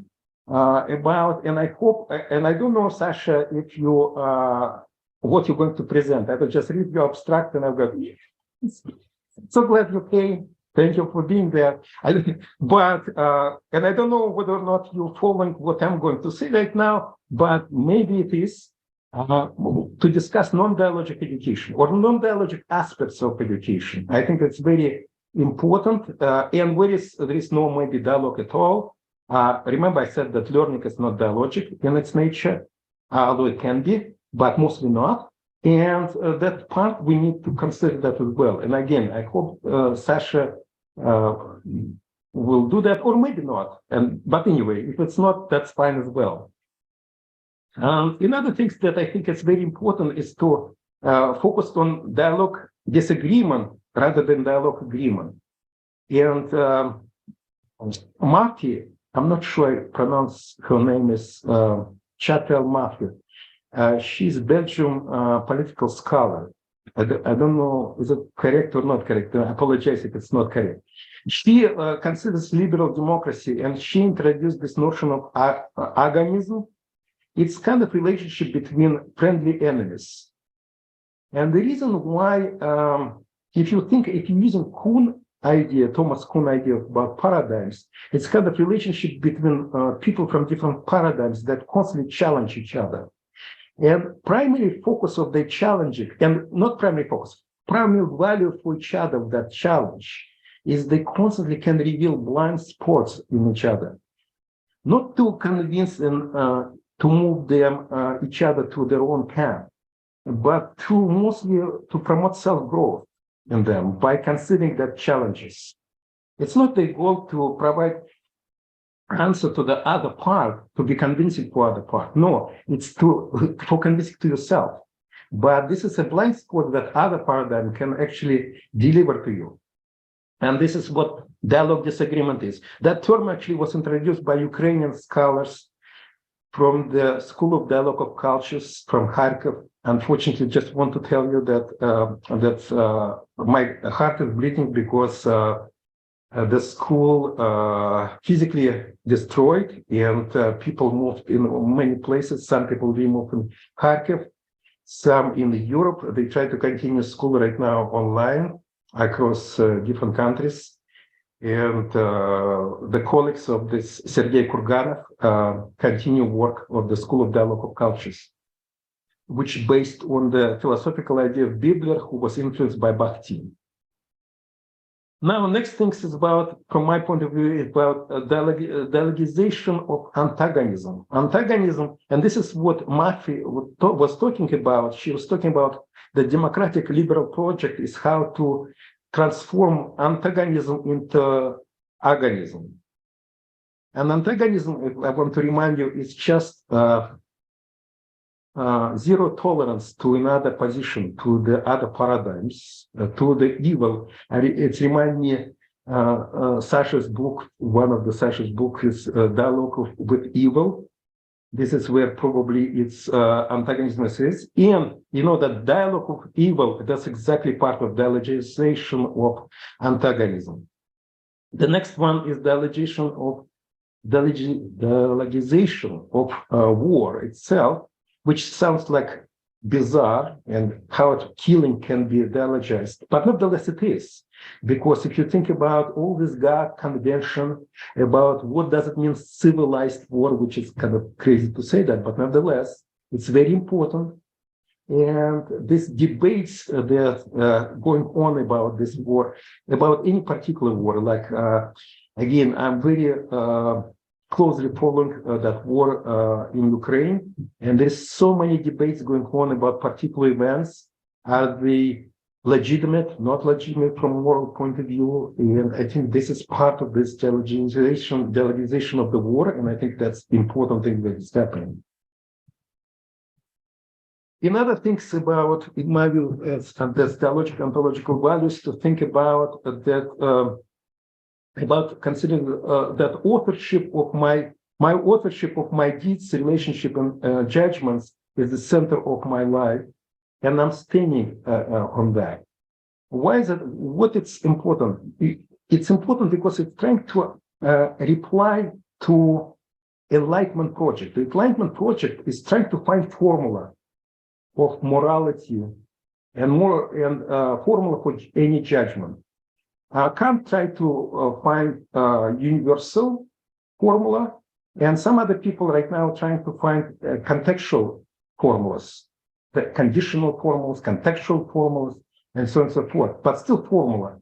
about, and I hope, and I don't know, Sasha, if you what you're going to present. I will just read your abstract, and I've got so glad you came. Thank you for being there. But and I don't know whether or not you're following what I'm going to say right now, but maybe it is to discuss non-dialogic education or non-dialogic aspects of education. I think it's very important. And where there is no maybe dialogue at all. Remember, I said that learning is not dialogic in its nature, although it can be, but mostly not. And that part we need to consider that as well. And again, I hope Sasha will do that, or maybe not. But anyway, if it's not, that's fine as well. Another thing that I think is very important is to focus on dialogue disagreement rather than dialogue agreement. And Marty, I'm not sure I pronounce her name is Chatel Marty. She's a Belgian political scholar. I don't know, is it correct or not correct? I apologize if it's not correct. She considers liberal democracy, and she introduced this notion of agonism. It's kind of relationship between friendly enemies. And the reason why, if you're using Kuhn idea, Thomas Kuhn idea about paradigms, it's kind of relationship between people from different paradigms that constantly challenge each other. And primary focus of the challenging, and not primary focus, primary value for each other of that challenge is they constantly can reveal blind spots in each other. Not to convince them to move them each other to their own camp, but to mostly to promote self-growth in them by considering that challenges. It's not the goal to provide answer to the other part, to be convincing for other part. No, it's for convincing to yourself. But this is a blind spot that other paradigm can actually deliver to you. And this is what dialogue disagreement is. That term actually was introduced by Ukrainian scholars from the School of Dialogue of Cultures from Kharkiv. Unfortunately, just want to tell you that my heart is bleeding because the school physically destroyed, and people moved in many places. Some people removed in Kharkiv, some in Europe. They try to continue school right now online across different countries. And the colleagues of this Sergei Kurganov continue work of the School of Dialogue of Cultures, which based on the philosophical idea of Bibler, who was influenced by Bakhtin. Now, next thing is about, from my point of view, about dialogization of antagonism. Antagonism, and this is what Mafi was talking about. She was talking about the democratic liberal project is how to transform antagonism into agonism. And antagonism, I want to remind you, is just zero tolerance to another position, to the other paradigms, to the evil. It reminds me Sasha's book, one of the Sasha's books is Dialogue with Evil. This is where probably its antagonism is. And you know that dialogue of evil, that's exactly part of dialogization of antagonism. The next one is dialogization of war itself, which sounds like bizarre and how killing can be dialogized, but nevertheless it is. Because if you think about all this God convention about what does it mean civilized war, which is kind of crazy to say that, but nevertheless, it's very important. And these debates that going on about this war, about any particular war, like, again, I'm very closely following that war in Ukraine, and there's so many debates going on about particular events. Are they legitimate, not legitimate from a moral point of view? And I think this is part of this dialogization of the war, and I think that's the important thing that is happening. Another things about, in my view, as this dialogical ontological values, to think about that. About considering that authorship of my authorship of my deeds, relationship, and judgments is the center of my life, and I'm standing on that. Why is it? What it's important? It's important because it's trying to reply to Enlightenment project. The Enlightenment project is trying to find formula of morality and formula for any judgment. Kant tried to find universal formula, and some other people right now are trying to find contextual formulas, the conditional formulas, contextual formulas, and so on and so forth, but still formula.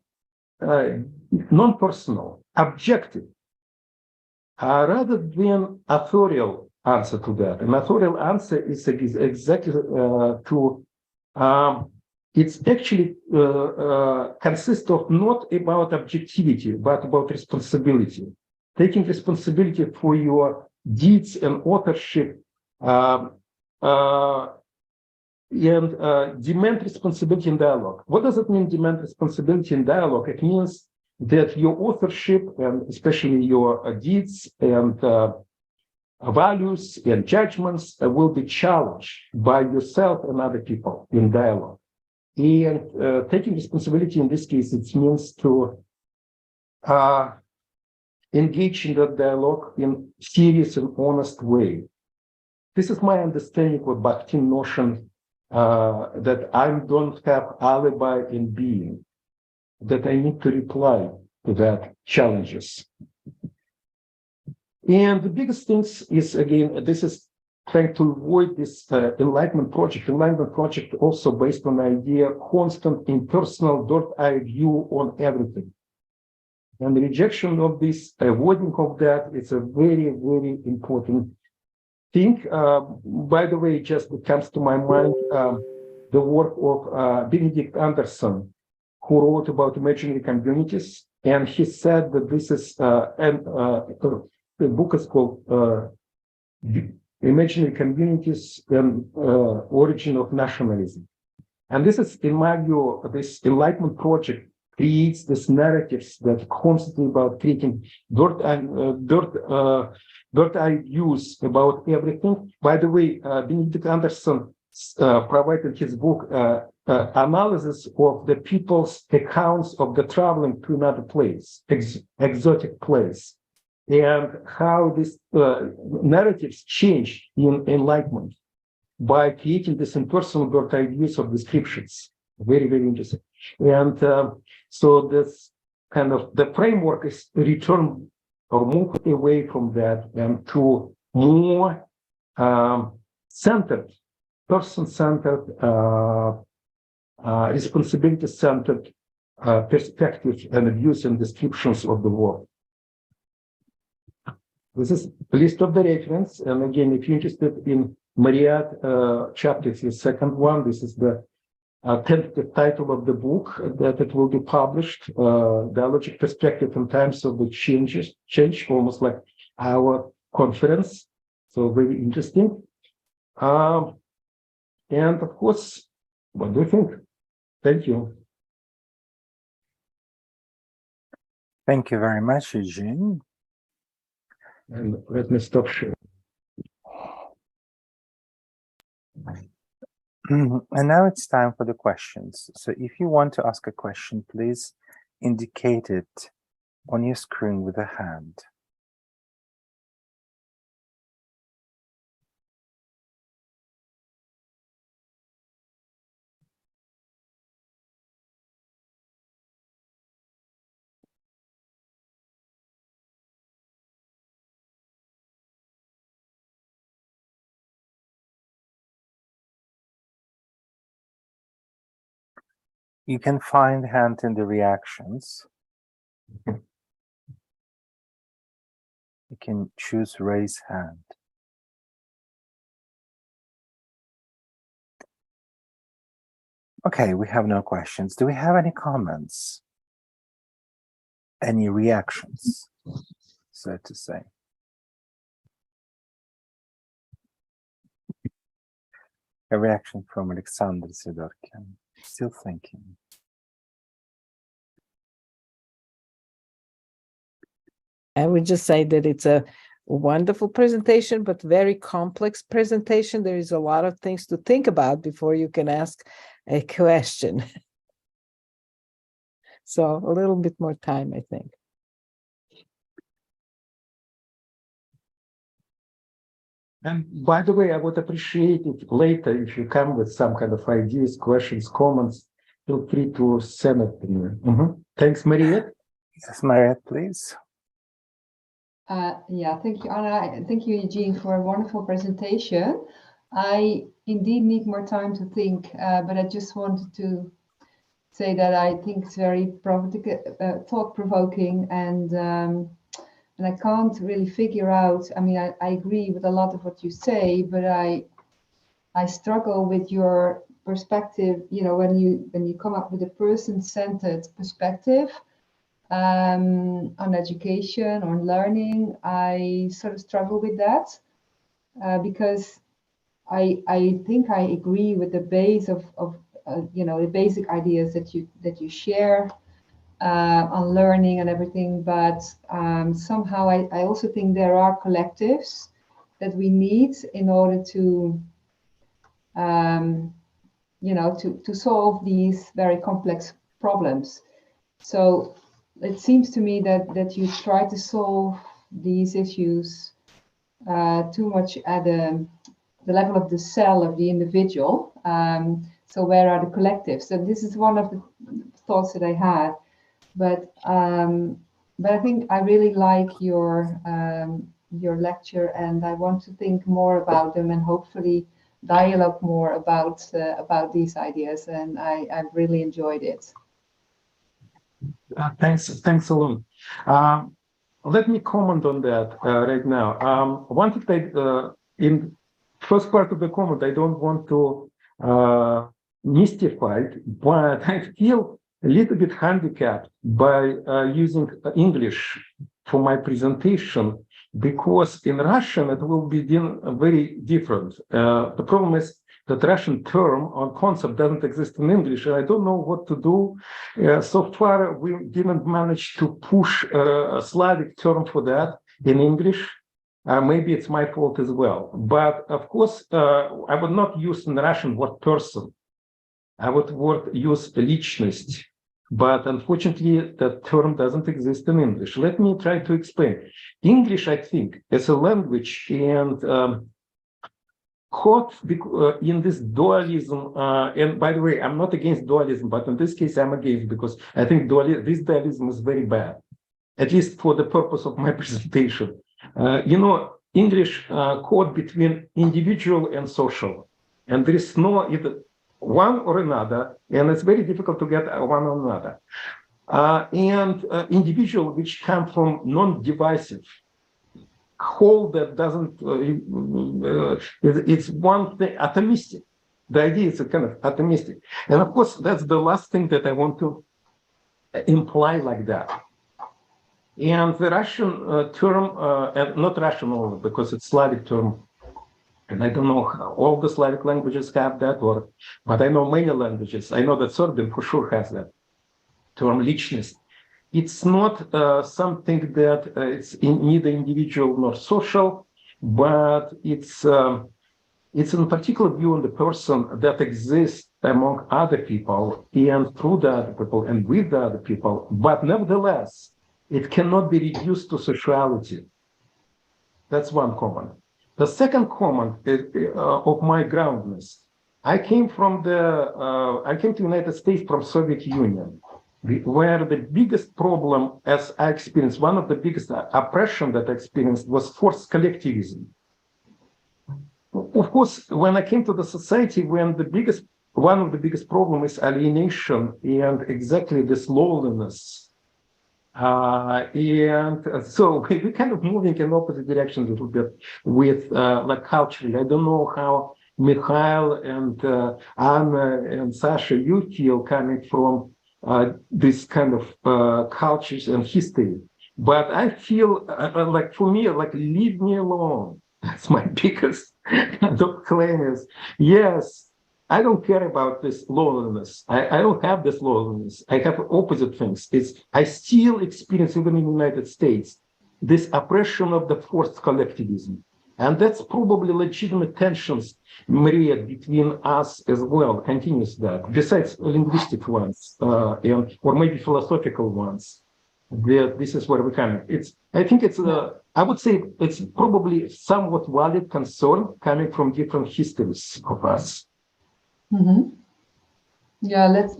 non-personal, objective, rather than authorial answer to that. An authorial answer is exactly it's actually consists of not about objectivity, but about responsibility. Taking responsibility for your deeds and authorship and demand responsibility in dialogue. What does it mean, demand responsibility in dialogue? It means that your authorship and especially your deeds and values and judgments will be challenged by yourself and other people in dialogue. And taking responsibility in this case, it means to engage in that dialogue in serious and honest way. This is my understanding of Bakhtin notion that I don't have alibi in being, that I need to reply to that challenges. And the biggest things is, again, this is trying to avoid this Enlightenment project. Enlightenment project also based on the idea constant impersonal bird's-eye view on everything. And the rejection of this, avoiding of that, it's a very, very important thing. By the way, just it comes to my mind the work of Benedict Anderson, who wrote about imaginary communities. And he said that this is, the book is called Imaginary Communities and Origin of Nationalism. And this is, in my view, this Enlightenment project creates these narratives that constantly about creating bird-eye views about everything. By the way, Benedict Anderson provided his book analysis of the people's accounts of the traveling to another place, exotic place, and how these narratives change in Enlightenment by creating this impersonal bird-eye views of descriptions. Very, very interesting. And so this kind of the framework is return or move away from that and to more centered, person-centered, responsibility-centered perspectives and views and descriptions of the world. This is a list of the reference. And again, if you're interested in Myriad chapter, it's the second one. This is the tentative title of the book that it will be published, Dialogic Perspective in Times of the Change, almost like our conference. So very interesting. And of course, what do you think? Thank you.
Thank you very much, Eugene.
And let me stop sharing.
And now it's time for the questions. So if you want to ask a question, please indicate it on your screen with a hand. You can find hand in the reactions. You can choose raise hand. Okay, we have no questions. Do we have any comments? Any reactions, so to say? A reaction from Alexander Sidorkin. Still thinking.
I would just say that it's a wonderful presentation, but very complex presentation. There is a lot of things to think about before you can ask a question. So a little bit more time, I think.
And by the way, I would appreciate it later if you come with some kind of ideas, questions, comments. Feel free to send it to me. Thanks, Mariette.
Yes, Mariette, please.
Yeah, thank you, Anna. Thank you, Eugene, for a wonderful presentation. I indeed need more time to think, but I just wanted to say that I think it's very thought-provoking, and I can't really figure out. I mean, I agree with a lot of what you say, but I struggle with your perspective. You know, when you come up with a person-centered perspective on education, on learning, I sort of struggle with that because I think I agree with the base of you know, the basic ideas that you share on learning and everything, but somehow I also think there are collectives that we need in order to you know, to solve these very complex problems. So it seems to me that you try to solve these issues too much at the level of the cell of the individual. So where are the collectives? So this is one of the thoughts that I had, but I think I really like your lecture, and I want to think more about them and hopefully dialogue more about these ideas. And I've really enjoyed it.
Thanks a lot. Let me comment on that right now. One thing in first part of the comment, I don't want to mystify it, but I feel a little bit handicapped by using English for my presentation, because in Russian it will be very different. The problem is that Russian term or concept doesn't exist in English, and I don't know what to do. So far, we didn't manage to push a Slavic term for that in English. Maybe it's my fault as well. But of course, I would not use in Russian word person. I would use личность. But unfortunately, that term doesn't exist in English. Let me try to explain. English, I think, as a language and caught in this dualism, and by the way, I'm not against dualism, but in this case, I'm against, because I think this dualism is very bad, at least for the purpose of my presentation. You know, English caught between individual and social, and there is no either one or another, and it's very difficult to get one or another. And individual, which come from non-divisive, whole that doesn't, it's one thing, atomistic. The idea is a kind of atomistic. And of course, that's the last thing that I want to imply like that. And the Russian term, and not Russian only, because it's Slavic term, and I don't know how all the Slavic languages have that, but I know many languages. I know that Serbian for sure has that term, личность. It's not something that it's neither individual nor social, but it's in particular view on the person that exists among other people and through the other people and with the other people. But nevertheless, it cannot be reduced to sexuality. That's one comment. The second comment of my groundness. I came to the United States from Soviet Union, where the biggest problem, as I experienced, one of the biggest oppression that I experienced was forced collectivism. Of course, when I came to the society, when one of the biggest problems is alienation and exactly this loneliness. And so we're kind of moving in opposite direction a little bit with like culturally. I don't know how Mikhail and Anna and Sasha, you feel coming from this kind of cultures and history. But I feel like, for me, like, leave me alone. That's my biggest claim is, yes, I don't care about this loneliness. I don't have this loneliness. I have opposite things. I still experience, even in the United States, this oppression of the forced collectivism. And that's probably legitimate tensions, Maria, between us as well, continues that, besides linguistic ones, or maybe philosophical ones. This is where we're coming. I think I would say it's probably somewhat valid concern coming from different histories of us.
Mm-hmm. Yeah, let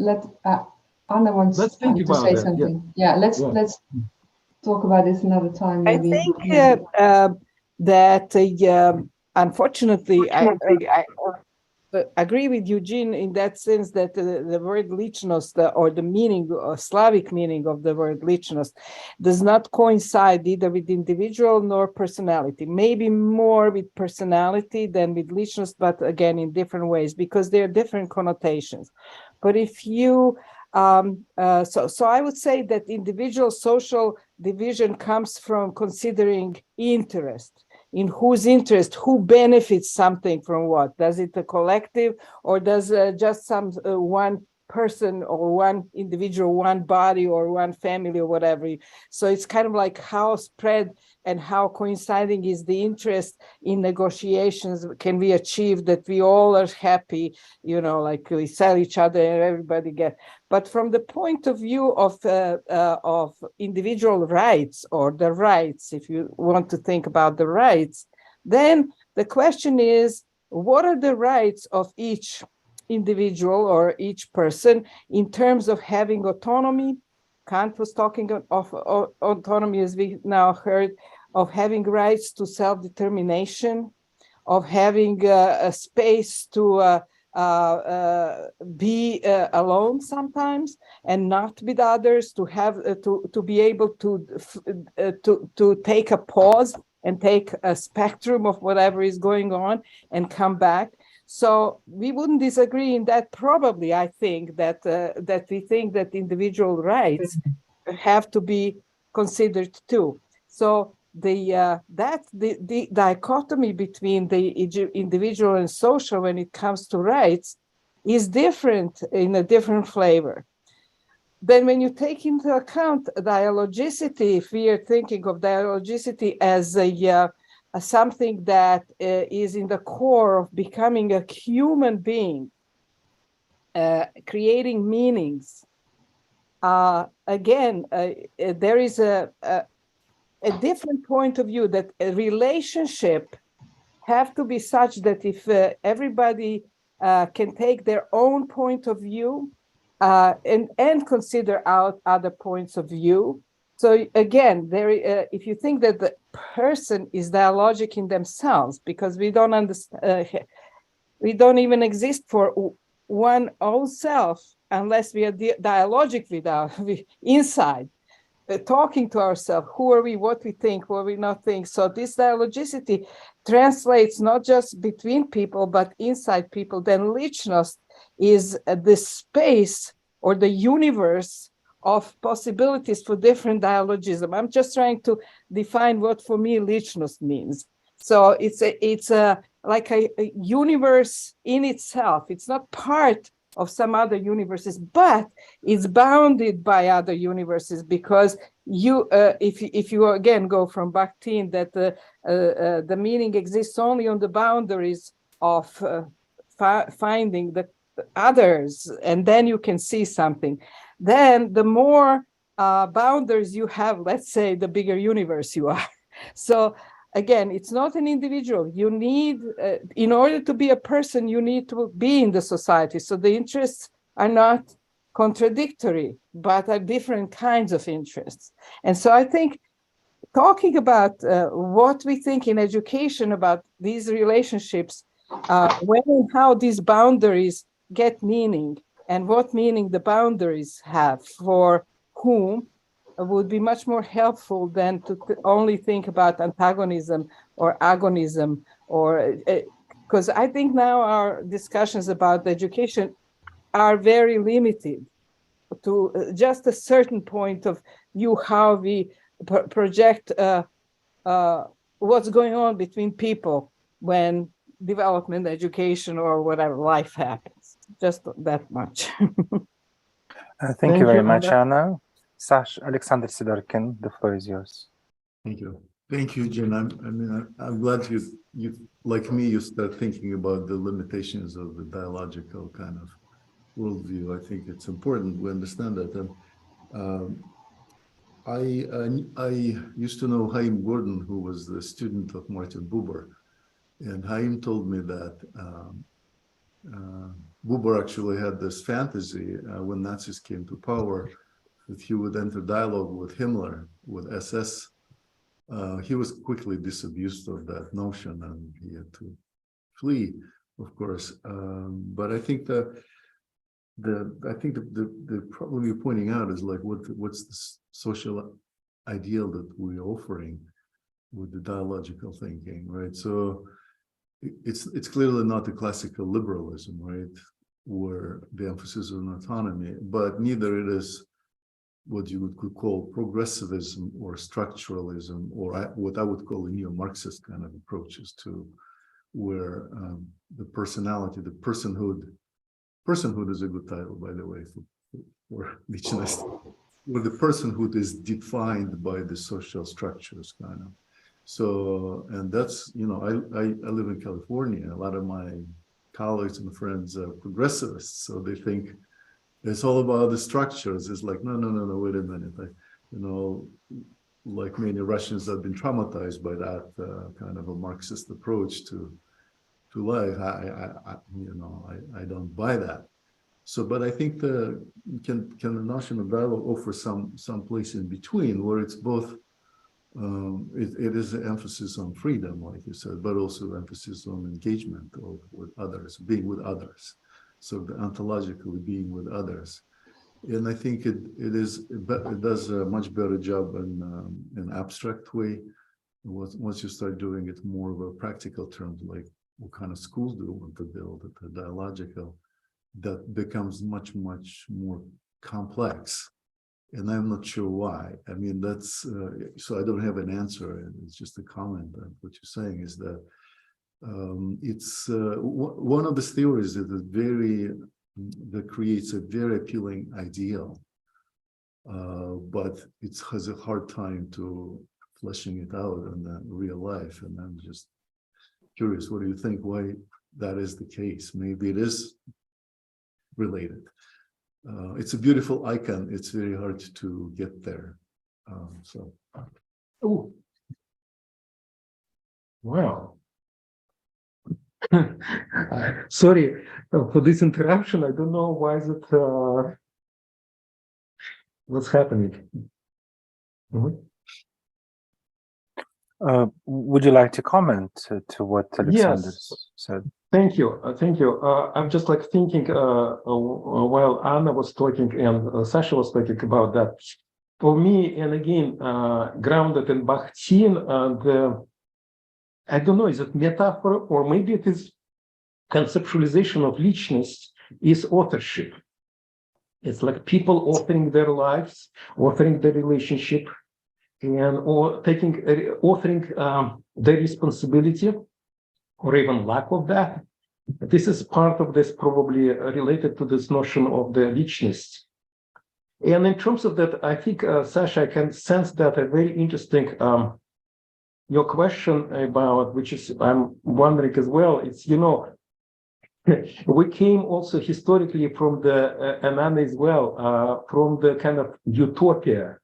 Anna wants to say something. Yeah, let's talk about this another time. Maybe.
I think that unfortunately, agree with Eugene in that sense that the word lichnost or the meaning, Slavic meaning of the word lichnost does not coincide either with individual nor personality. Maybe more with personality than with lichnost, but again, in different ways, because there are different connotations. But if you, so I would say that individual social division comes from considering interest. In whose interest, who benefits something from what? Does it a collective, or does just some one person or one individual, one body or one family or whatever? So it's kind of like how spread and how coinciding is the interest in negotiations can we achieve that we all are happy, you know, like we sell each other and everybody get. But from the point of view of individual rights, or the rights, if you want to think about the rights, then the question is, what are the rights of each individual or each person in terms of having autonomy? Kant was talking of autonomy, as we now heard, of having rights to self-determination, of having a space to be alone sometimes and not with others, to have to be able to take a pause and take a spectrum of whatever is going on and come back. So we wouldn't disagree in that. Probably, I think that that we think that individual rights have to be considered too. So the dichotomy between the individual and social when it comes to rights is different, in a different flavor. Then when you take into account dialogicity, if we are thinking of dialogicity as a something that is in the core of becoming a human being, creating meanings, again, there is a different point of view that a relationship have to be such that if everybody can take their own point of view and consider out other points of view. So again, if you think that the person is dialogic in themselves, because we don't understand, we don't even exist for one own self unless we are dialogic with our inside. Talking to ourselves, who are we, what we think, what we not think. So this dialogicity translates not just between people, but inside people. Then lichnost is the space or the universe of possibilities for different dialogism. I'm just trying to define what for me lichnost means. So it's like a universe in itself. It's not part of some other universes, but it's bounded by other universes, because you, if you again go from Bakhtin, that the meaning exists only on the boundaries of finding the others, and then you can see something. Then the more boundaries you have, let's say, the bigger universe you are. So again, it's not an individual. You need, in order to be a person, you need to be in the society. So the interests are not contradictory, but are different kinds of interests. And so I think talking about what we think in education about these relationships, when and how these boundaries get meaning, and what meaning the boundaries have for whom, would be much more helpful than to only think about antagonism or agonism, or because I think now our discussions about education are very limited to just a certain point of view, how we project what's going on between people when development, education, or whatever life happens. Just that much.
Thank you very much, Anna. Sash, Alexander Sidorkin, the floor is yours.
Thank you. Thank you, Jen. I'm glad you, like me, you start thinking about the limitations of the dialogical kind of worldview. I think it's important we understand that. And I used to know Chaim Gordon, who was the student of Martin Buber, and Chaim told me that Buber actually had this fantasy when Nazis came to power, that he would enter dialogue with Himmler, with SS. He was quickly disabused of that notion, and he had to flee. of course. But I think the problem you're pointing out is like what's the social ideal that we're offering with the dialogical thinking, right? So it's clearly not the classical liberalism, right, where the emphasis on autonomy, but neither it is what you could call progressivism or structuralism, or what I would call a neo-Marxist kind of approaches to where the personality, the personhood is a good title, by the way, for Lichtenstein, where the personhood is defined by the social structures, kind of. So, and that's, you know, I live in California. A lot of my colleagues and friends are progressivists, so they think it's all about the structures. It's like, no, wait a minute. You know, like many Russians have been traumatized by that kind of a Marxist approach to life. I don't buy that. So, but I think can the notion of dialogue offer some place in between where it's both. It is an emphasis on freedom, like you said, but also emphasis on engagement with others, being with others. So the ontologically being with others, and I think it does a much better job in an abstract way. Once you start doing it more of a practical terms, like what kind of schools do you want to build at the dialogical, that becomes much more complex. And I'm not sure why. I mean, that's so I don't have an answer. And it's just a comment on what you're saying is that it's one of the theories that creates a very appealing ideal, but it has a hard time to fleshing it out in the real life. And I'm just curious, what do you think? Why that is the case? Maybe it is related. It's a beautiful icon. It's very hard to get there.
Oh, wow. Sorry for this interruption. I don't know why is it. What's happening?
Would you like to comment to what Alexander said?
Thank you. I'm just like thinking while Anna was talking and Sasha was talking about that. For me, and again, grounded in Bakhtin, I don't know, is it metaphor or maybe it is conceptualization of lichность is authorship. It's like people authoring their lives, authoring their relationship, and authoring their responsibility, or even lack of that. This is part of this, probably related to this notion of the lichность. And in terms of that, I think, Sasha, I can sense that a very interesting, your question about, which is, I'm wondering as well, it's, you know, we came also historically from the, and Anna as well, from the kind of utopia,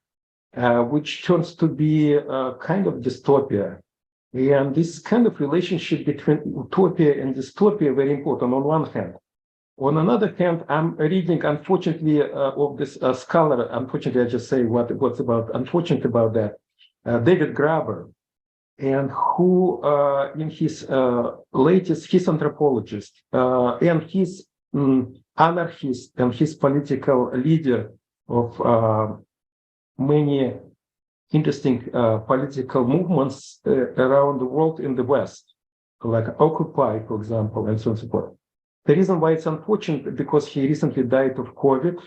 which turns to be a kind of dystopia. And this kind of relationship between utopia and dystopia very important on one hand. On another hand, I'm reading, unfortunately, of this scholar, unfortunately, I just say what's about unfortunate about that, David Graeber, and who in his latest, his anthropologist, and his anarchist and his political leader of many interesting political movements around the world in the West, like Occupy, for example, and so on and so forth. The reason why it's unfortunate because he recently died of COVID,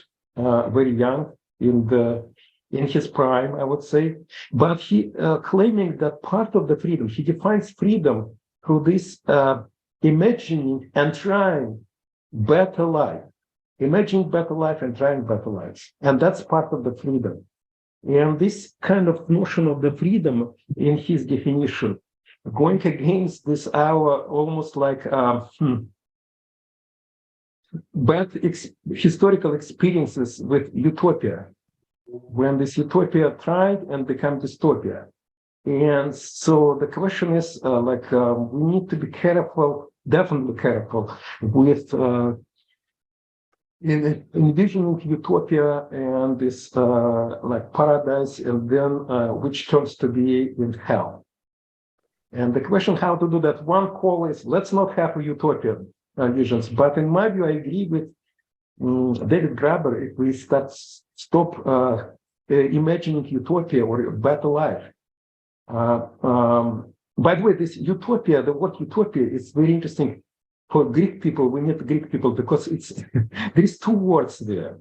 very young, in his prime, I would say. But he claiming that part of the freedom, he defines freedom through this imagining and trying better life, imagining better life and trying better lives, and that's part of the freedom. And this kind of notion of the freedom in his definition, going against this our almost like bad historical experiences with utopia, when this utopia tried and became dystopia. And so the question is we need to be careful, definitely careful with in envisioning utopia and this like paradise, and then which turns to be in hell. And the question how to do that, one call is, let's not have a utopian visions. But in my view, I agree with David Graeber, if we stop imagining utopia or a better life. By the way, this utopia, the word utopia is very interesting for Greek people. We need Greek people because it's there is two words there,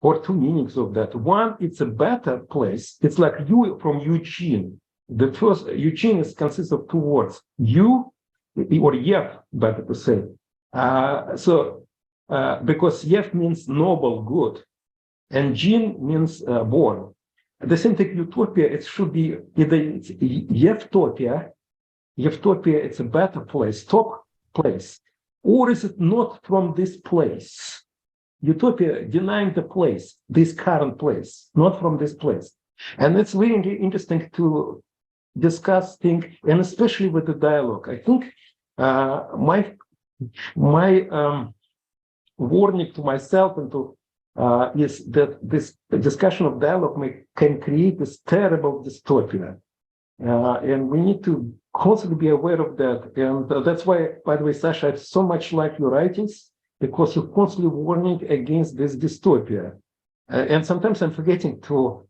or two meanings of that. One, it's a better place. It's like you from Eugene. The first Eugene consists of two words, you or Yev, better to say. Because Yev means noble, good, and Gene means born. The same thing, utopia, it should be either it's Yevtopia, it's a better place, top place, or is it not from this place? Utopia denying the place, this current place, not from this place. And it's very interesting to discuss things, and especially with the dialogue. I think my warning to myself and to is that this discussion of dialogue can create this terrible dystopia. And we need to constantly be aware of that. And that's why, by the way, Sasha, I so much like your writings, because you're constantly warning against this dystopia. And sometimes I'm forgetting to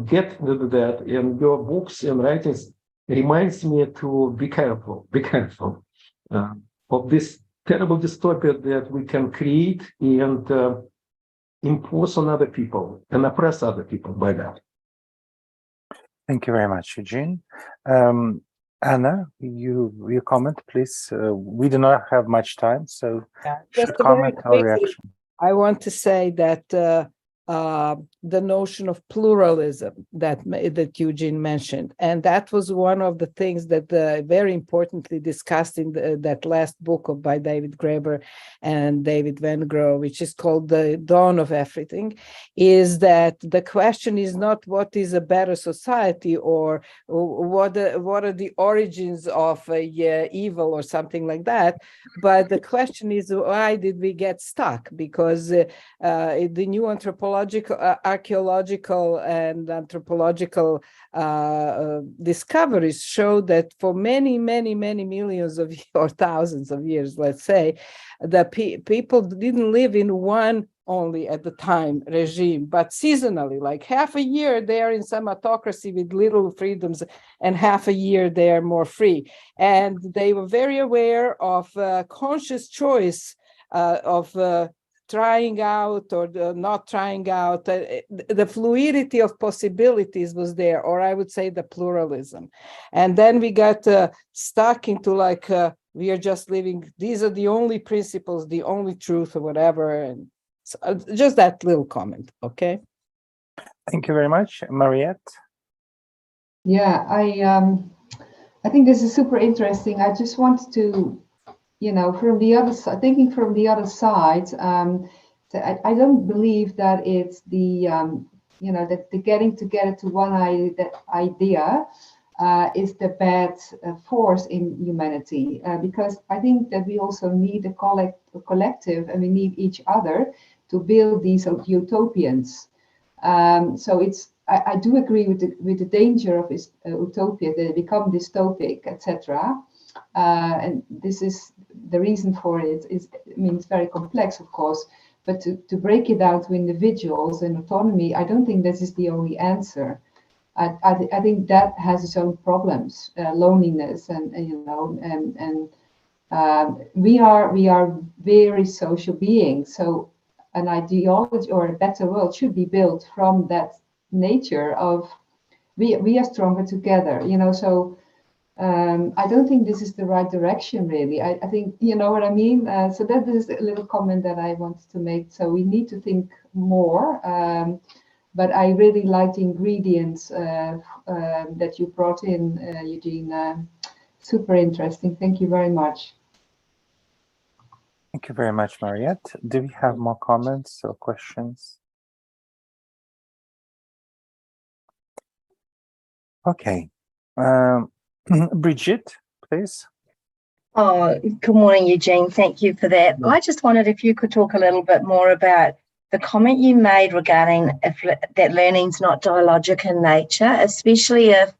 get that, and your books and writings reminds me to be careful of this terrible dystopia that we can create and impose on other people and oppress other people by that.
Thank you very much, Eugene. Anna, your comment, please. We do not have much time, so
just
comment or reaction.
I want to say that the notion of pluralism that Eugene mentioned, and that was one of the things that very importantly discussed in that last book by David Graeber and David Van Grove, which is called The Dawn of Everything, is that the question is not what is a better society or what are the origins of evil or something like that, but the question is, why did we get stuck? Because the new archaeological and anthropological discoveries show that for many millions of or thousands of years, let's say, the people didn't live in one only at the time regime, but seasonally, like half a year they're in some autocracy with little freedoms and half a year they're more free. And they were very aware of conscious choice of trying out or not trying out. The fluidity of possibilities was there, or I would say the pluralism. And then we got stuck into like, we are just living, these are the only principles, the only truth or whatever. And so, just that little comment, okay?
Thank you very much. Mariette?
Yeah, I think this is super interesting. I just want to, from the other side, thinking from the other side, I don't believe that it's the, that the getting together to one idea is the bad force in humanity, because I think that we also need a collective, and we need each other to build these utopians. So I do agree with the danger of utopia, that they become dystopic, etc. And this is the reason for it. It's very complex, of course, but to break it down to individuals and autonomy, I don't think this is the only answer. I think that has its own problems, loneliness, and we are very social beings. So an ideology or a better world should be built from that nature of we are stronger together. So I don't think this is the right direction, really. I think, you know what I mean? So that is a little comment that I wanted to make. So we need to think more. But I really like the ingredients that you brought in, Eugene. Super interesting. Thank you very much.
Thank you very much, Mariette. Do we have more comments or questions? Okay. Brigitte, please.
Oh, good morning, Eugene. Thank you for that. I just wondered if you could talk a little bit more about the comment you made regarding that learning's not dialogic in nature, especially if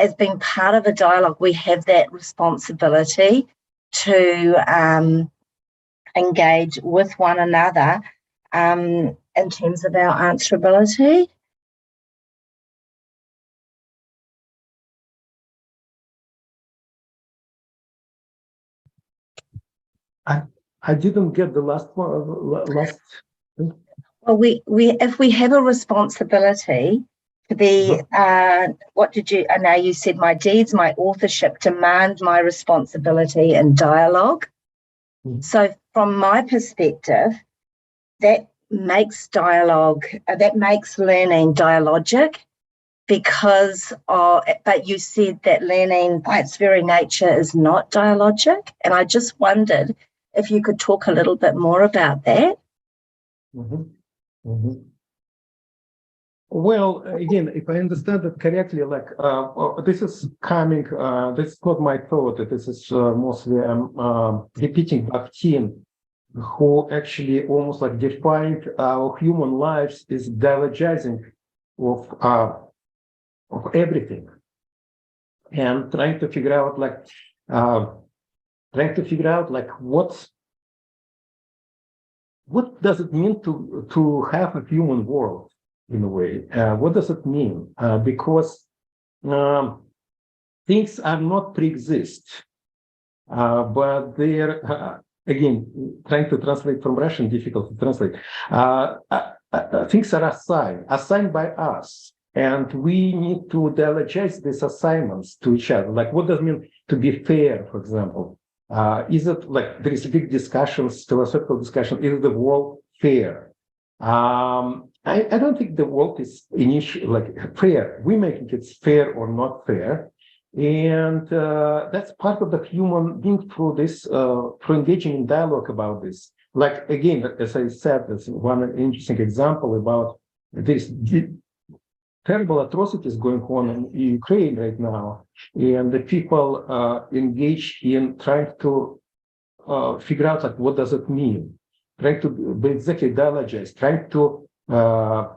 as being part of a dialogue, we have that responsibility to engage with one another in terms of our answerability.
I didn't get the last one.
Well, if we have a responsibility to be, what did you? I know you said my deeds, my authorship demand my responsibility in dialogue. So, from my perspective, that makes dialogue, that makes learning dialogic, because but you said that learning by its very nature is not dialogic, and I just wondered if you could talk a little bit more about that.
Well, again, if I understand it correctly, like this is coming, this is not my thought, this is mostly repeating Bakhtin, who actually almost like defined our human lives as dialogizing of everything, and trying to figure out what does it mean to have a human world in a way? What does it mean? Because things are not pre-exist, but they're again trying to translate from Russian, difficult to translate. Things are assigned by us, and we need to dialogize these assignments to each other. Like, what does it mean to be fair, for example? Is it like there is big discussions, philosophical discussion? Is the world fair? I don't think the world is initially like fair. We make it fair or not fair, and that's part of the human being through this, through engaging in dialogue about this. Like again, as I said, that's one interesting example about this terrible atrocities going on in Ukraine right now, and the people engage in trying to figure out like what does it mean, trying to basically dialogize, trying to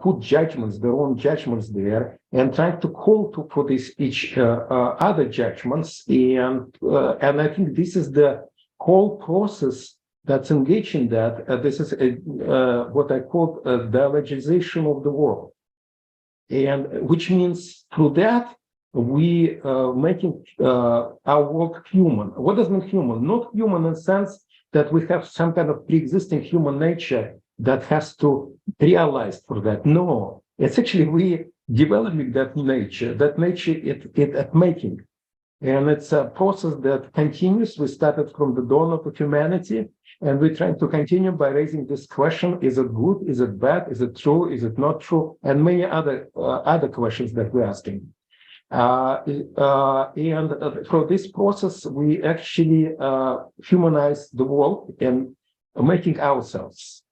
put judgments, their own judgments there, and trying to call for this each other judgments, and I think this is the whole process that's engaged in that. This is what I call a dialogization of the world. And which means through that, we making our world human. What does mean human? Not human in the sense that we have some kind of pre-existing human nature that has to realize for that. No, it's actually we developing that nature it at making. And it's a process that continues. We started from the dawn of humanity, and we're trying to continue by raising this question: is it good? Is it bad? Is it true? Is it not true? And many other questions that we're asking. And through this process, we actually humanize the world and making ourselves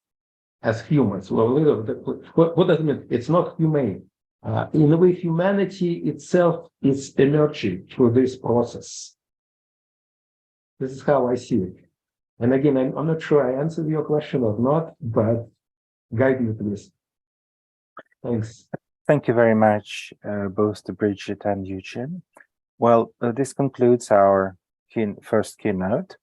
as humans. Well, what does it mean? It's not humane. In a way, humanity itself is emerging through this process. This is how I see it. And again, I'm not sure I answered your question or not, but guide me to this. Thanks.
Thank you very much, both to Bridget and Eugene. Well, this concludes our first keynote.